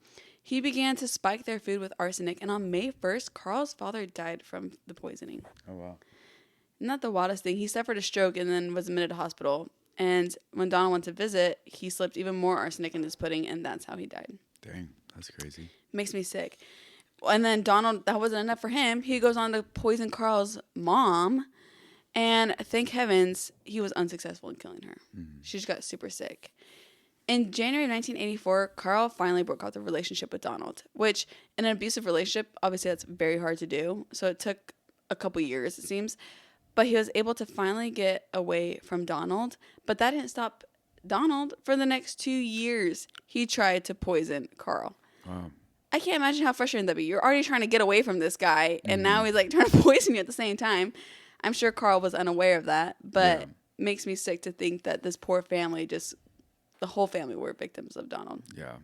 He began to spike their food with arsenic, and on May 1st, Carl's father died from the poisoning. Oh, wow. Not the wildest thing. He suffered a stroke and then was admitted to hospital. And when Donald went to visit, he slipped even more arsenic in his pudding, and that's how he died. Dang, that's crazy. Makes me sick. And then Donald, that wasn't enough for him. He goes on to poison Carl's mom, and thank heavens, he was unsuccessful in killing her. Mm-hmm. She just got super sick. In January of 1984, Carl finally broke off the relationship with Donald, which in an abusive relationship, obviously that's very hard to do. So it took a couple years, it seems. But he was able to finally get away from Donald. But that didn't stop Donald. For the next 2 years, he tried to poison Carl. Wow. I can't imagine how frustrating that'd be. You're already trying to get away from this guy, and now he's like trying to poison you at the same time. I'm sure Carl was unaware of that, but it makes me sick to think that this poor family the whole family were victims of Donald. Yeah.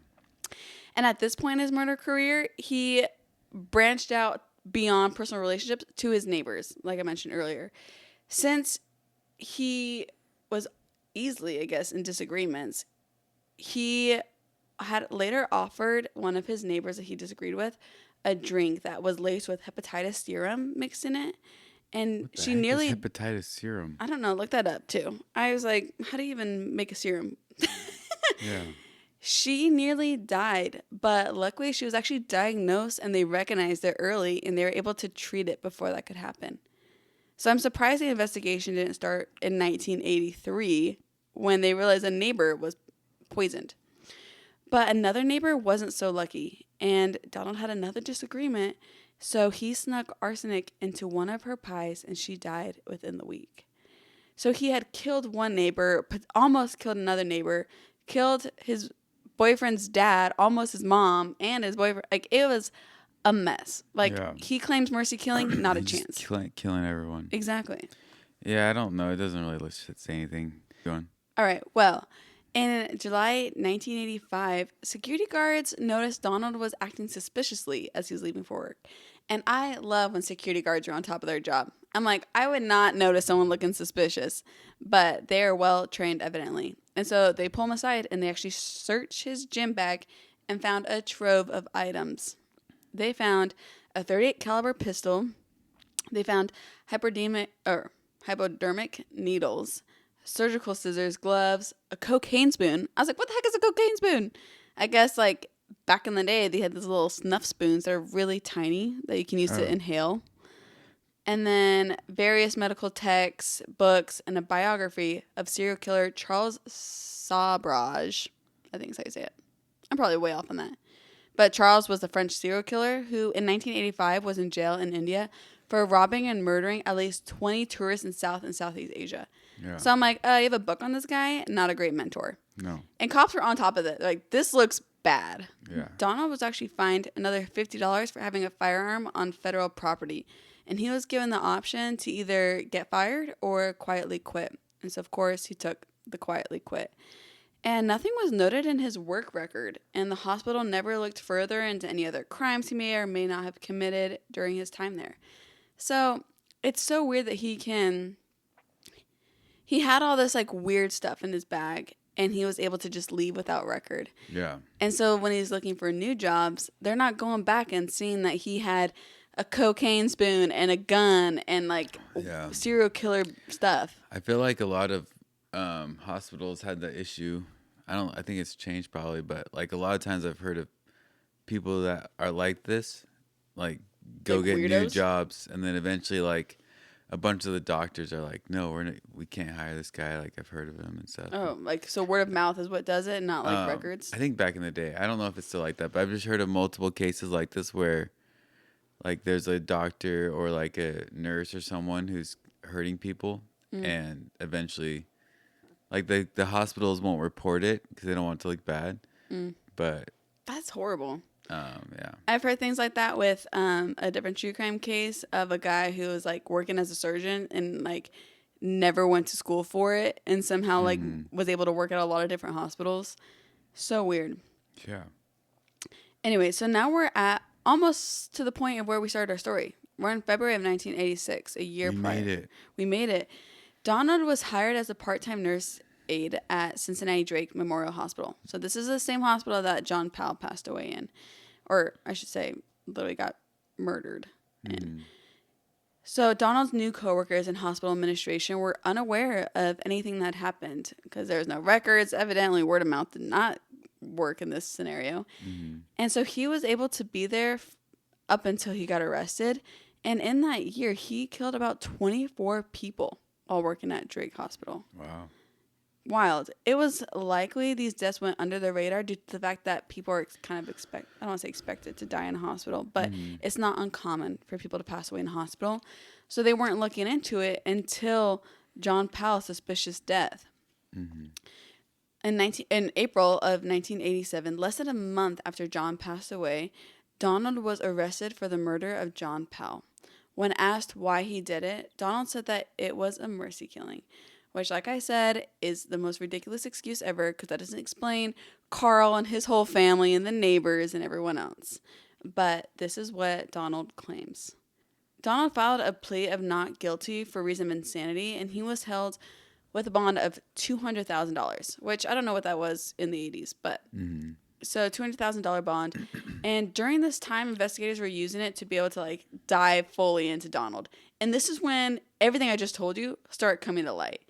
And at this point in his murder career, he branched out beyond personal relationships to his neighbors, like I mentioned earlier. Since he was easily, I guess, in disagreements, he had later offered one of his neighbors that he disagreed with a drink that was laced with hepatitis serum mixed in it. And she nearly... hepatitis serum? I don't know. Look that up, too. I was like, how do you even make a serum? Yeah. She nearly died, but luckily she was actually diagnosed and they recognized it early and they were able to treat it before that could happen. So I'm surprised the investigation didn't start in 1983 when they realized a neighbor was poisoned. But another neighbor wasn't so lucky, and Donald had another disagreement, so he snuck arsenic into one of her pies and she died within the week. So he had killed one neighbor, almost killed another neighbor, killed his boyfriend's dad, almost his mom, and his boyfriend. Like, it was a mess. Like, he claims mercy killing, not a chance. Killing everyone. Exactly. Yeah, I don't know. It doesn't really say anything. Go on. All right. Well, in July 1985, security guards noticed Donald was acting suspiciously as he was leaving for work. And I love when security guards are on top of their job. I'm like, I would not notice someone looking suspicious, but they are well trained, evidently. And so they pull him aside and they actually search his gym bag and found a trove of items. They found a .38 caliber pistol. They found hypodermic needles, surgical scissors, gloves, a cocaine spoon. I was like, what the heck is a cocaine spoon? I guess, like, back in the day, they had these little snuff spoons that are really tiny that you can use to inhale. And then various medical texts, books, and a biography of serial killer Charles Sabrage. I think is how you say it. I'm probably way off on that. But Charles was a French serial killer who, in 1985, was in jail in India for robbing and murdering at least 20 tourists in South and Southeast Asia. Yeah. So I'm like, you have a book on this guy? Not a great mentor. No. And cops were on top of it. Like, this looks bad. Yeah. Donald was actually fined another $50 for having a firearm on federal property. And he was given the option to either get fired or quietly quit. And so, of course, he took the quietly quit. And nothing was noted in his work record, and the hospital never looked further into any other crimes he may or may not have committed during his time there. So it's so weird that he had all this like weird stuff in his bag, and he was able to just leave without record. Yeah. And so when he's looking for new jobs, they're not going back and seeing that he had a cocaine spoon and a gun and like serial killer stuff. I feel like a lot of hospitals had that issue. I think it's changed probably, but like a lot of times I've heard of people that are like this, like go like get weirdos? new jobs, and then eventually like a bunch of the doctors are like, no, we can't hire this guy. Like I've heard of him and stuff. Oh, like so word of mouth is what does it, not like records? I think back in the day, I don't know if it's still like that, but I've just heard of multiple cases like this where like there's a doctor or like a nurse or someone who's hurting people, and eventually like the hospitals won't report it because they don't want it to look bad. But that's horrible. Yeah, I've heard things like that with a different true crime case of a guy who was like working as a surgeon and like never went to school for it, and somehow like was able to work at a lot of different hospitals. So weird. Yeah. Anyway, so now we're at almost to the point of where we started our story. We're in February of 1986, a year prior. We made it. Donald was hired as a part-time nurse aide at Cincinnati Drake Memorial Hospital. So this is the same hospital that John Powell passed away in. Or I should say, literally got murdered in. So Donald's new coworkers in hospital administration were unaware of anything that happened because there was no records. Evidently, word of mouth did not work in this scenario. And so he was able to be there up until he got arrested. And in that year, he killed about 24 people while working at Drake Hospital. Wow. Wild. It was likely these deaths went under the radar due to the fact that people are kind of I don't want to say expected to die in a hospital, but it's not uncommon for people to pass away in a hospital. So they weren't looking into it until John Powell's suspicious death. In April of 1987, less than a month after John passed away, Donald was arrested for the murder of John Powell. When asked why he did it, Donald said that it was a mercy killing, which, like I said, is the most ridiculous excuse ever because that doesn't explain Carl and his whole family and the neighbors and everyone else. But this is what Donald claims. Donald filed a plea of not guilty for reason of insanity, and he was held with a bond of $200,000, which I don't know what that was in the 80s, but so $200,000 bond. And during this time, investigators were using it to be able to like dive fully into Donald. And this is when everything I just told you started coming to light.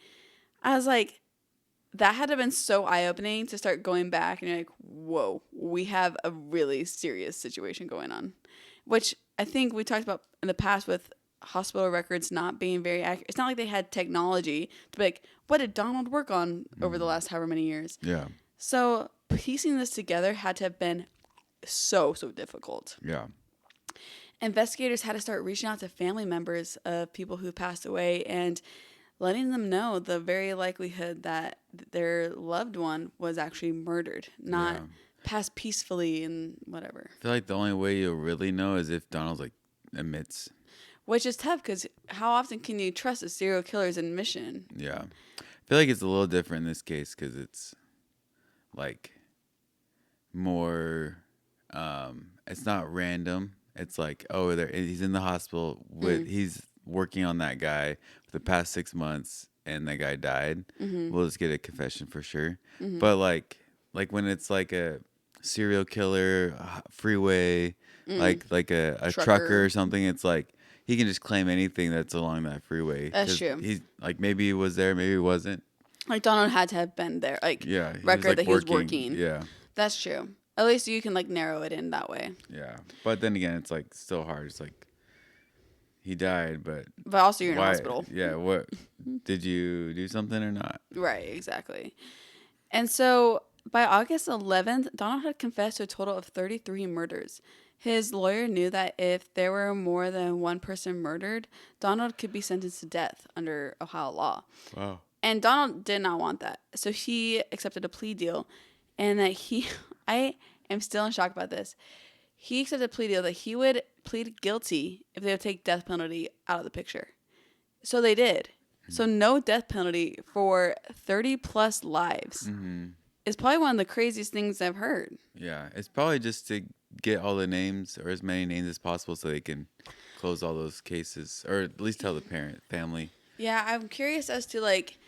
I was like, that had to have been so eye-opening to start going back and you're like, whoa, we have a really serious situation going on. Which I think we talked about in the past with hospital records not being very accurate. It's not like they had technology to be like, what did Donald work on over the last however many years? Yeah. So piecing this together had to have been so difficult. Yeah. Investigators had to start reaching out to family members of people who passed away and letting them know the very likelihood that their loved one was actually murdered, not passed peacefully and whatever. I feel like the only way you'll really know is if Donald's like admits. Which is tough because how often can you trust a serial killer's admission? Yeah. I feel like it's a little different in this case because it's like more, it's not random. It's like, oh, he's in the hospital he's working on that guy for the past 6 months and that guy died. We'll just get a confession for sure. But like when it's like a serial killer, freeway, like a trucker or something, it's like he can just claim anything that's along that freeway. That's true. He's like, maybe he was there, maybe he wasn't. Like Donald had to have been there. Like record that he was working. Yeah. That's true. At least you can like narrow it in that way. Yeah. But then again, it's like still hard. It's like he died, but also you're in a hospital. Yeah. What did you do something or not? Right. Exactly. And so by August 11th, Donald had confessed to a total of 33 murders. His lawyer knew that if there were more than one person murdered, Donald could be sentenced to death under Ohio law. Wow. And Donald did not want that. So he accepted a plea deal. And that I am still in shock about this. He accepted a plea deal that he would plead guilty if they would take death penalty out of the picture. So they did. So no death penalty for 30 plus lives. is probably one of the craziest things I've heard. Yeah, it's probably just to get all the names or as many names as possible so they can close all those cases, or at least tell the family. Yeah, I'm curious as to like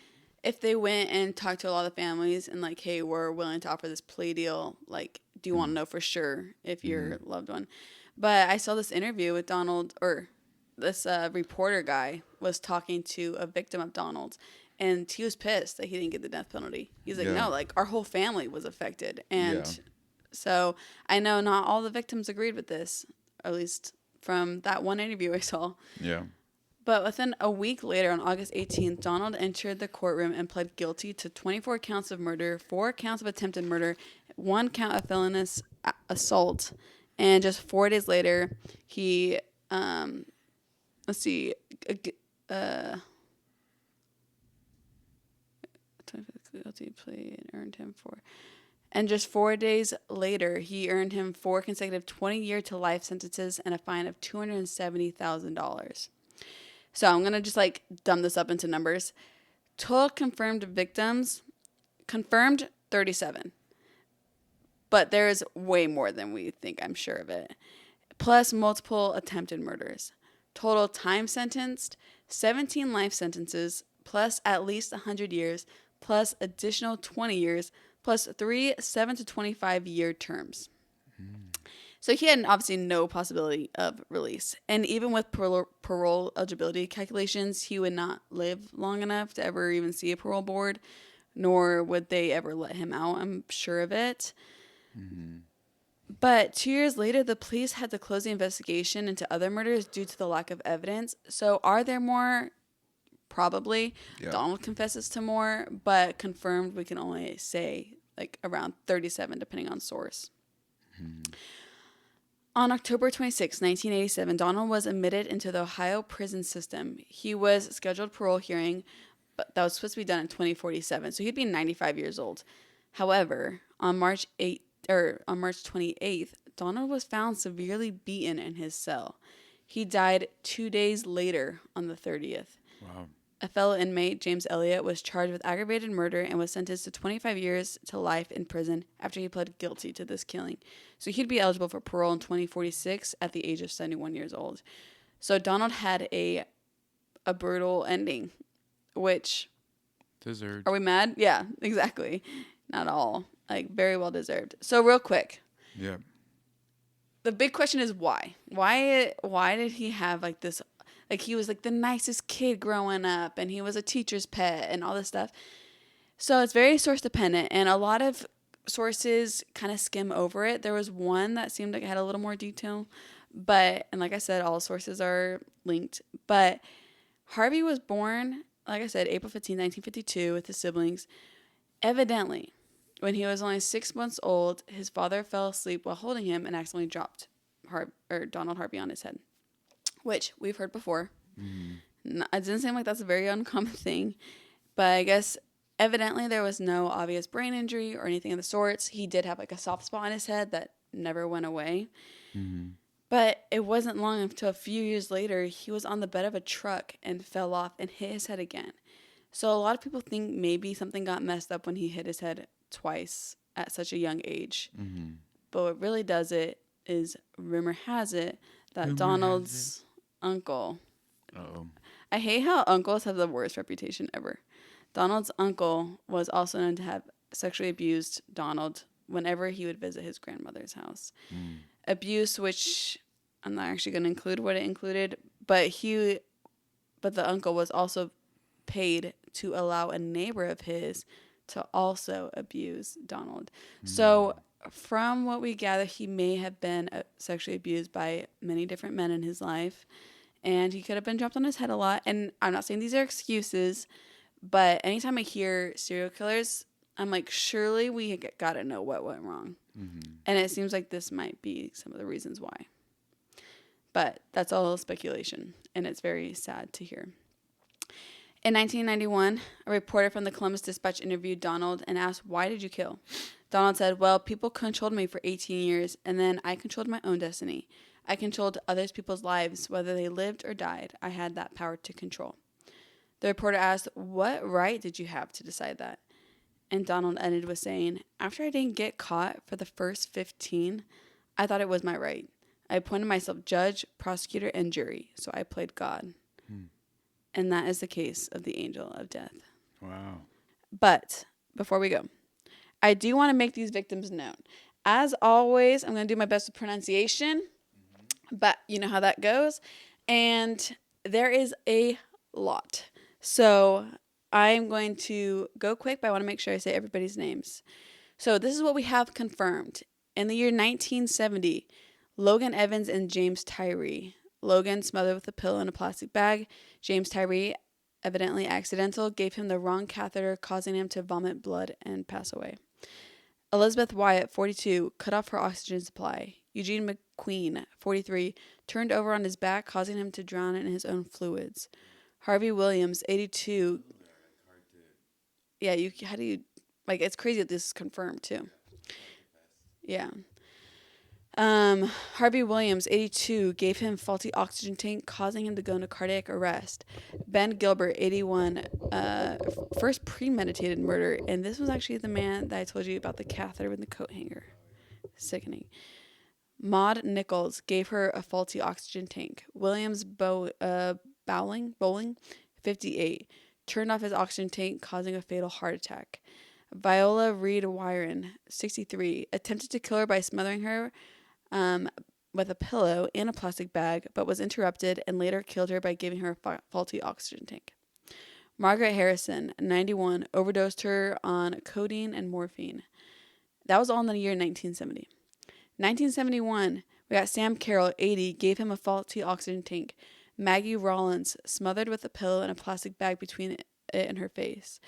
if they went and talked to a lot of families and like, hey, we're willing to offer this plea deal. Like, do you want to know for sure if your loved one? But I saw this interview with Donald, or this reporter guy was talking to a victim of Donald's, and he was pissed that he didn't get the death penalty. He's like, no, like our whole family was affected, and so I know not all the victims agreed with this, at least from that one interview I saw. Yeah. But within a week later, on August 18th, Donald entered the courtroom and pled guilty to 24 counts of murder, 4 counts of attempted murder, 1 count of felonious assault. And just 4 days later, he, let's see, guilty plea and earned him 4. And just 4 days later, he earned him 4 consecutive 20-year to life sentences and a fine of $270,000. So I'm going to just like dumb this up into numbers. Total confirmed victims, confirmed 37. But there is way more than we think, I'm sure of it. Plus multiple attempted murders. Total time sentenced, 17 life sentences, plus at least 100 years, plus additional 20 years, plus 3 7 to 25-year terms. So he had obviously no possibility of release. And even with parole eligibility calculations, he would not live long enough to ever even see a parole board, nor would they ever let him out. I'm sure of it. Mm-hmm. But 2 years later, the police had to close the investigation into other murders due to the lack of evidence. So are there more? Probably. Yeah. Donald confesses to more, but confirmed we can only say like around 37, depending on source. Mm-hmm. On October 26, 1987, Donald was admitted into the Ohio prison system. He was scheduled parole hearing, but that was supposed to be done in 2047, so he'd be 95 years old. However, on March 28th, Donald was found severely beaten in his cell. He died 2 days later on the 30th. Wow. A fellow inmate, James Elliott, was charged with aggravated murder and was sentenced to 25 years to life in prison after he pled guilty to this killing. So he'd be eligible for parole in 2046 at the age of 71 years old. So Donald had a brutal ending, which... deserved. Are we mad? Yeah, exactly. Not all. Like, very well deserved. So real quick. Yeah. The big question is why? Why did he have like this... Like, he was, like, the nicest kid growing up, and he was a teacher's pet and all this stuff. So it's very source-dependent, and a lot of sources kind of skim over it. There was one that seemed like it had a little more detail, and like I said, all sources are linked. But Harvey was born, like I said, April 15, 1952, with his siblings. Evidently, when he was only 6 months old, his father fell asleep while holding him and accidentally dropped Donald Harvey on his head, which we've heard before. Mm-hmm. It doesn't seem like that's a very uncommon thing, but I guess evidently there was no obvious brain injury or anything of the sorts. He did have like a soft spot on his head that never went away. Mm-hmm. But it wasn't long until a few years later, he was on the bed of a truck and fell off and hit his head again. So a lot of people think maybe something got messed up when he hit his head twice at such a young age. Mm-hmm. But what really does it is, rumor has it, that Donald's uncle. Uh-oh. I hate how uncles have the worst reputation ever. Donald's uncle was also known to have sexually abused Donald whenever he would visit his grandmother's house. Mm. Abuse, which I'm not actually going to include what it included, but the uncle was also paid to allow a neighbor of his to also abuse Donald. Mm. So from what we gather, he may have been sexually abused by many different men in his life. And he could have been dropped on his head a lot. And I'm not saying these are excuses, but anytime I hear serial killers, I'm like, surely we got to know what went wrong. Mm-hmm. And it seems like this might be some of the reasons why. But that's all speculation, and it's very sad to hear. In 1991, a reporter from the Columbus Dispatch interviewed Donald and asked, "Why did you kill?" Donald said, "Well, people controlled me for 18 years, and then I controlled my own destiny. I controlled others people's lives, whether they lived or died. I had that power to control." The reporter asked, "What right did you have to decide that?" And Donald ended with saying, "After I didn't get caught for the first 15, I thought it was my right. I appointed myself judge, prosecutor, and jury, so I played God." And that is the case of the angel of death. Wow. But before we go, I do want to make these victims known. As always, I'm going to do my best with pronunciation, but you know how that goes. And there is a lot. So I'm going to go quick, but I want to make sure I say everybody's names. So this is what we have confirmed. In the year 1970, Logan Evans and James Tyree. Logan, smothered with a pill in a plastic bag. James Tyree, evidently accidental, gave him the wrong catheter, causing him to vomit blood and pass away. Elizabeth Wyatt, 42, cut off her oxygen supply. Eugene McQueen, 43, turned over on his back, causing him to drown in his own fluids. Harvey Williams, 82. Yeah, how do you, like, it's crazy that this is confirmed, too. Yeah. Harvey Williams, 82, gave him faulty oxygen tank, causing him to go into cardiac arrest. Ben Gilbert, 81, first premeditated murder, and this was actually the man that I told you about the catheter with the coat hanger. Sickening. Maud Nichols gave her a faulty oxygen tank. Williams Bowling, 58, turned off his oxygen tank, causing a fatal heart attack. Viola Reed Wyron, 63, attempted to kill her by smothering her with a pillow in a plastic bag, but was interrupted and later killed her by giving her a faulty oxygen tank. Margaret Harrison, 91, overdosed her on codeine and morphine. That was all in the year 1970. 1971, we got Sam Carroll, 80, gave him a faulty oxygen tank. Maggie Rollins, smothered with a pill in a plastic bag between it and her face.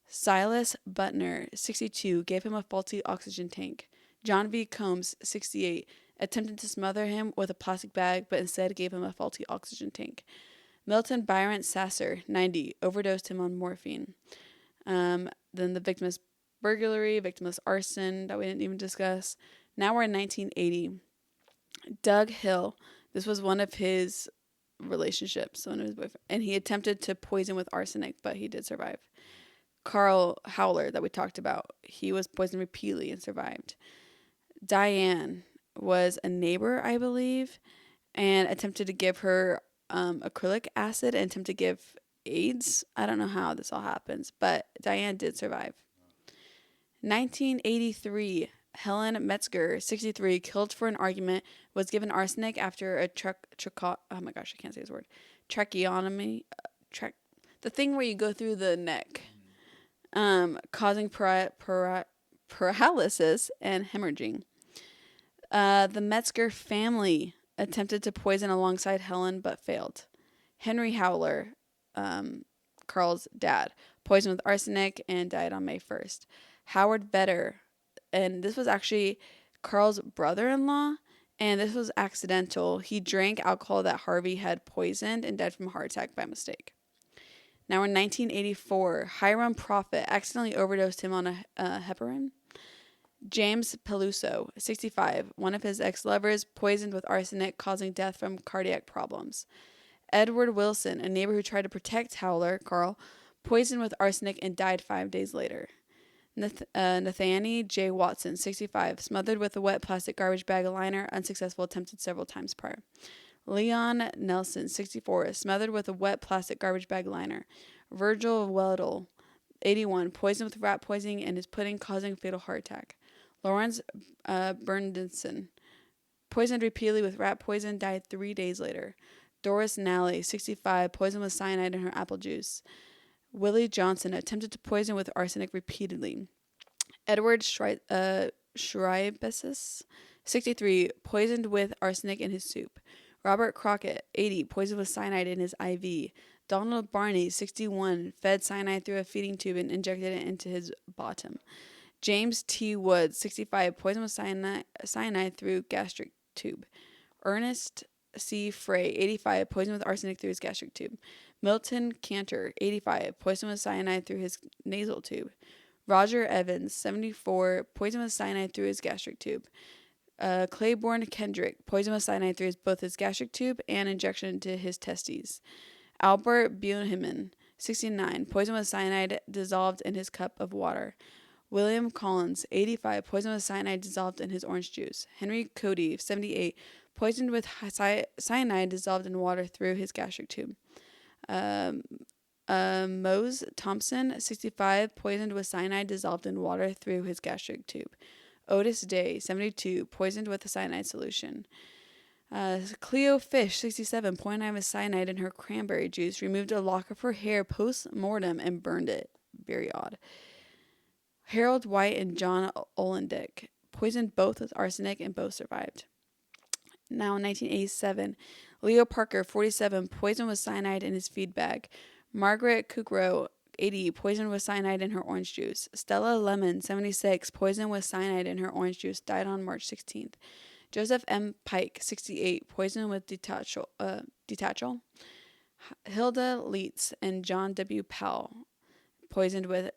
Silas Butner, 62, gave him a faulty oxygen tank. John V. Combs, 68, attempted to smother him with a plastic bag, but instead gave him a faulty oxygen tank. Milton Byron Sasser, 90, overdosed him on morphine. Then the victimless burglary, victimless arson that we didn't even discuss. Now we're in 1980. Doug Hill, this was one of his relationships, one of his boyfriends, and he attempted to poison with arsenic, but he did survive. Carl Howler, that we talked about, he was poisoned repeatedly and survived. Diane was a neighbor, I believe, and attempted to give her acrylic acid and attempted to give AIDS. I don't know how this all happens, but Diane did survive. 1983, Helen Metzger, 63, killed for an argument, was given arsenic after a tracheotomy, the thing where you go through the neck, causing paralysis and hemorrhaging. The Metzger family attempted to poison alongside Helen, but failed. Henry Howler, Carl's dad, poisoned with arsenic and died on May 1st. Howard Vedder, and this was actually Carl's brother-in-law, and this was accidental. He drank alcohol that Harvey had poisoned and died from a heart attack by mistake. Now in 1984, Hiram Prophet accidentally overdosed him on a heparin. James Peluso, 65, one of his ex-lovers, poisoned with arsenic, causing death from cardiac problems. Edward Wilson, a neighbor who tried to protect Howler, Carl, poisoned with arsenic and died 5 days later. Nathaniel J. Watson, 65, smothered with a wet plastic garbage bag liner, unsuccessful, attempted several times prior. Leon Nelson, 64, smothered with a wet plastic garbage bag liner. Virgil Weddle, 81, poisoned with rat poisoning and his pudding, causing a fatal heart attack. Lawrence Berndenson, poisoned repeatedly with rat poison, died 3 days later. Doris Nally, 65, poisoned with cyanide in her apple juice. Willie Johnson attempted to poison with arsenic repeatedly. Edward Schreibesis, 63, poisoned with arsenic in his soup. Robert Crockett, 80, poisoned with cyanide in his IV. Donald Barney, 61, fed cyanide through a feeding tube and injected it into his bottom. James T. Woods, 65, poisoned with cyanide through gastric tube. Ernest C. Frey, 85, poisoned with arsenic through his gastric tube. Milton Cantor, 85, poisoned with cyanide through his nasal tube. Roger Evans, 74, poisoned with cyanide through his gastric tube. Claiborne Kendrick, poisoned with cyanide through both his gastric tube and injection into his testes. Albert Bueneman, 69, poisoned with cyanide dissolved in his cup of water. William Collins, 85, poisoned with cyanide dissolved in his orange juice. Henry Cody, 78, poisoned with cyanide dissolved in water through his gastric tube. Mose Thompson, 65, poisoned with cyanide dissolved in water through his gastric tube. Otis Day, 72, poisoned with a cyanide solution. Cleo Fish, 67, poisoned with cyanide in her cranberry juice, removed a lock of her hair post-mortem and burned it. Very odd. Harold White and John Olendick, poisoned both with arsenic and both survived. Now in 1987, Leo Parker, 47, poisoned with cyanide in his feed bag. Margaret Kukrow, 80, poisoned with cyanide in her orange juice. Stella Lemon, 76, poisoned with cyanide in her orange juice, died on March 16th. Joseph M. Pike, 68, poisoned with detachal. Hilda Leitz and John W. Powell, poisoned with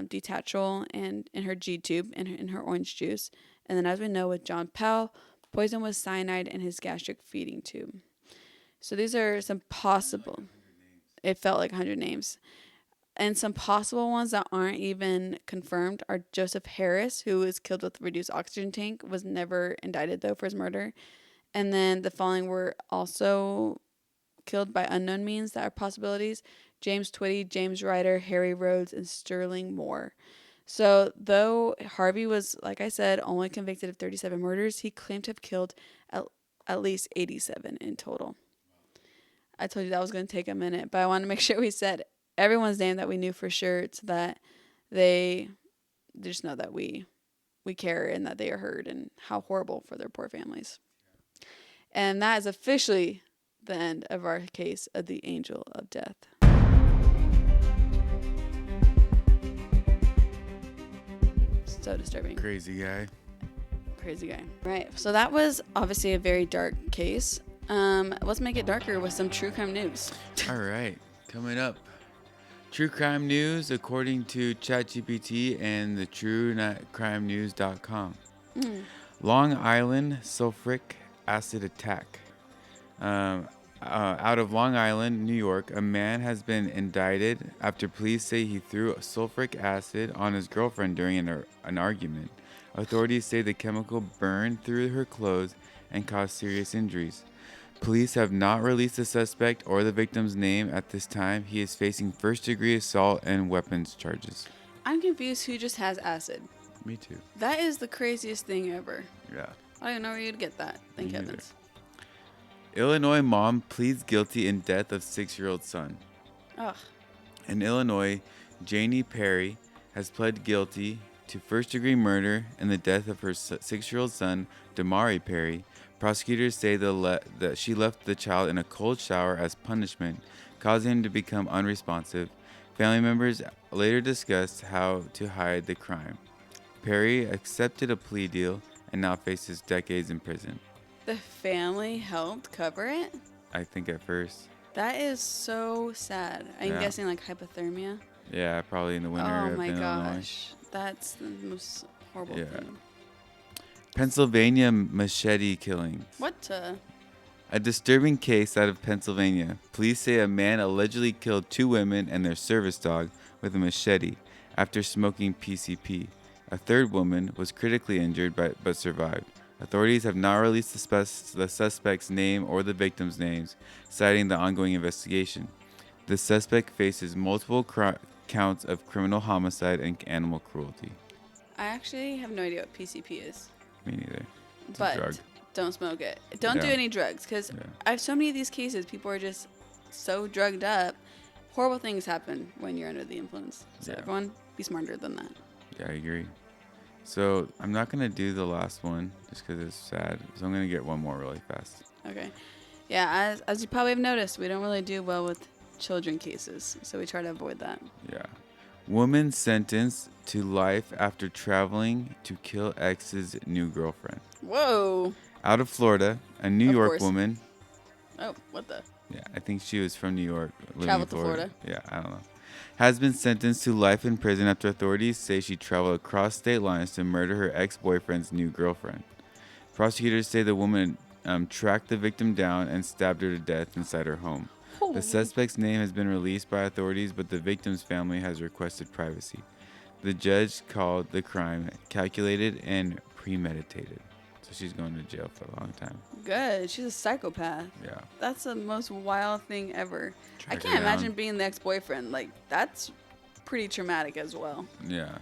detachal and in her G tube in her orange juice. And then, as we know, with John Powell, poisoned with cyanide in his gastric feeding tube. So these are some possible. It felt like 100 names. And some possible ones that aren't even confirmed are Joseph Harris, who was killed with a reduced oxygen tank, was never indicted, though, for his murder. And then the following were also killed by unknown means that are possibilities. James Twitty, James Ryder, Harry Rhodes, and Sterling Moore. So though Harvey was, like I said, only convicted of 37 murders, he claimed to have killed at least 87 in total. I told you that was going to take a minute, but I wanted to make sure we said everyone's name that we knew for sure, so that they just know that we care and that they are heard, and how horrible for their poor families. And that is officially the end of our case of the Angel of Death. So disturbing. Crazy guy. Right. So that was obviously a very dark case. Let's make it darker with some true crime news. All right. Coming up. True crime news according to ChatGPT and the TrueCrimeNews.com. Long Island sulfuric acid attack. Out of Long Island, New York, a man has been indicted after police say he threw sulfuric acid on his girlfriend during an argument. Authorities say the chemical burned through her clothes and caused serious injuries. Police have not released the suspect or the victim's name at this time. He is facing first-degree assault and weapons charges. I'm confused who just has acid. Me too. That is the craziest thing ever. Yeah. I don't even know where you'd get that. Thank heavens. Illinois mom pleads guilty in death of 6-year-old son. Ugh. In Illinois, Janie Perry has pled guilty to first-degree murder in the death of her 6-year-old son, Damari Perry. Prosecutors say that she left the child in a cold shower as punishment, causing him to become unresponsive. Family members later discussed how to hide the crime. Perry accepted a plea deal and now faces decades in prison. The family helped cover it? I think at first. That is so sad. I'm guessing like hypothermia. Yeah, probably in the winter. Oh my gosh. That's the most horrible thing. Pennsylvania machete killings. What? A disturbing case out of Pennsylvania. Police say a man allegedly killed 2 women and their service dog with a machete after smoking PCP. A third woman was critically injured but survived. Authorities have not released the suspect's name or the victims' names, citing the ongoing investigation. The suspect faces multiple counts of criminal homicide and animal cruelty. I actually have no idea what PCP is. Me neither. It's but a drug. Don't smoke it. Don't do any drugs, because I have so many of these cases. People are just so drugged up. Horrible things happen when you're under the influence. So everyone, be smarter than that. Yeah, I agree. So I'm not going to do the last one just because it's sad. So I'm going to get one more really fast. Okay. Yeah, as you probably have noticed, we don't really do well with children cases. So we try to avoid that. Yeah. Woman sentenced to life after traveling to kill ex's new girlfriend. Whoa. Out of Florida, a New York woman. Oh, what the? Yeah, I think she was from New York. Traveled to Florida. Yeah, I don't know. Has been sentenced to life in prison after authorities say she traveled across state lines to murder her ex-boyfriend's new girlfriend. Prosecutors say the woman tracked the victim down and stabbed her to death inside her home. The suspect's name has been released by authorities, but the victim's family has requested privacy. the judge called the crime calculated and premeditated. So she's going to jail for a long time. Good. She's a psychopath. Yeah. That's the most wild thing ever. Track I her can't imagine down. being the ex-boyfriend. Like, that's pretty traumatic as well. Yeah.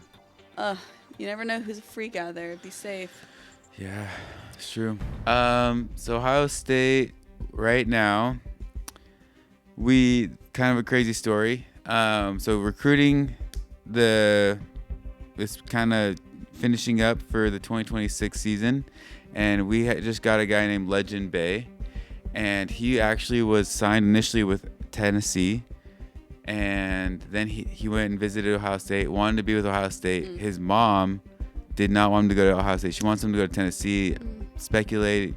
You never know who's a freak out there. Be safe. Yeah, it's true. So Ohio State right now, we kind of a crazy story. So recruiting it's kind of finishing up for the 2026 season, and we just got a guy named Legend Bay, and he actually was signed initially with Tennessee, and then he went and visited Ohio State, wanted to be with Ohio State. His mom did not want him to go to Ohio State. She wants him to go to Tennessee.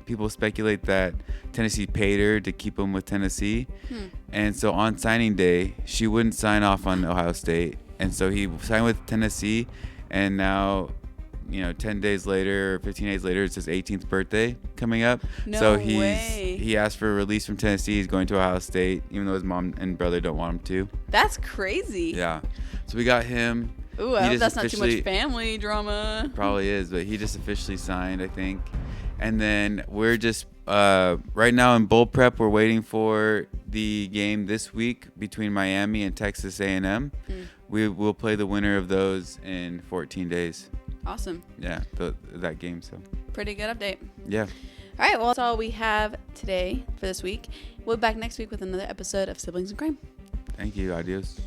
People speculate that Tennessee paid her to keep him with Tennessee. And so on signing day, she wouldn't sign off on Ohio State. And so he signed with Tennessee, and now, 10 days later or 15 days later, it's his 18th birthday coming up. No so way. He asked for a release from Tennessee. He's going to Ohio State, even though his mom and brother don't want him to. That's crazy. Yeah. So we got him. Ooh, I He hope just that's not too much officially- family drama. Probably is, but he just officially signed, I think. And then we're just right now in bowl prep. We're waiting for the game this week between Miami and Texas A&M. We will play the winner of those in 14 days. Awesome. Yeah, that game. So Pretty good update. yeah. All right, well, that's all we have today for this week. We'll be back next week with another episode of Siblings in Crime. Thank you. Adios.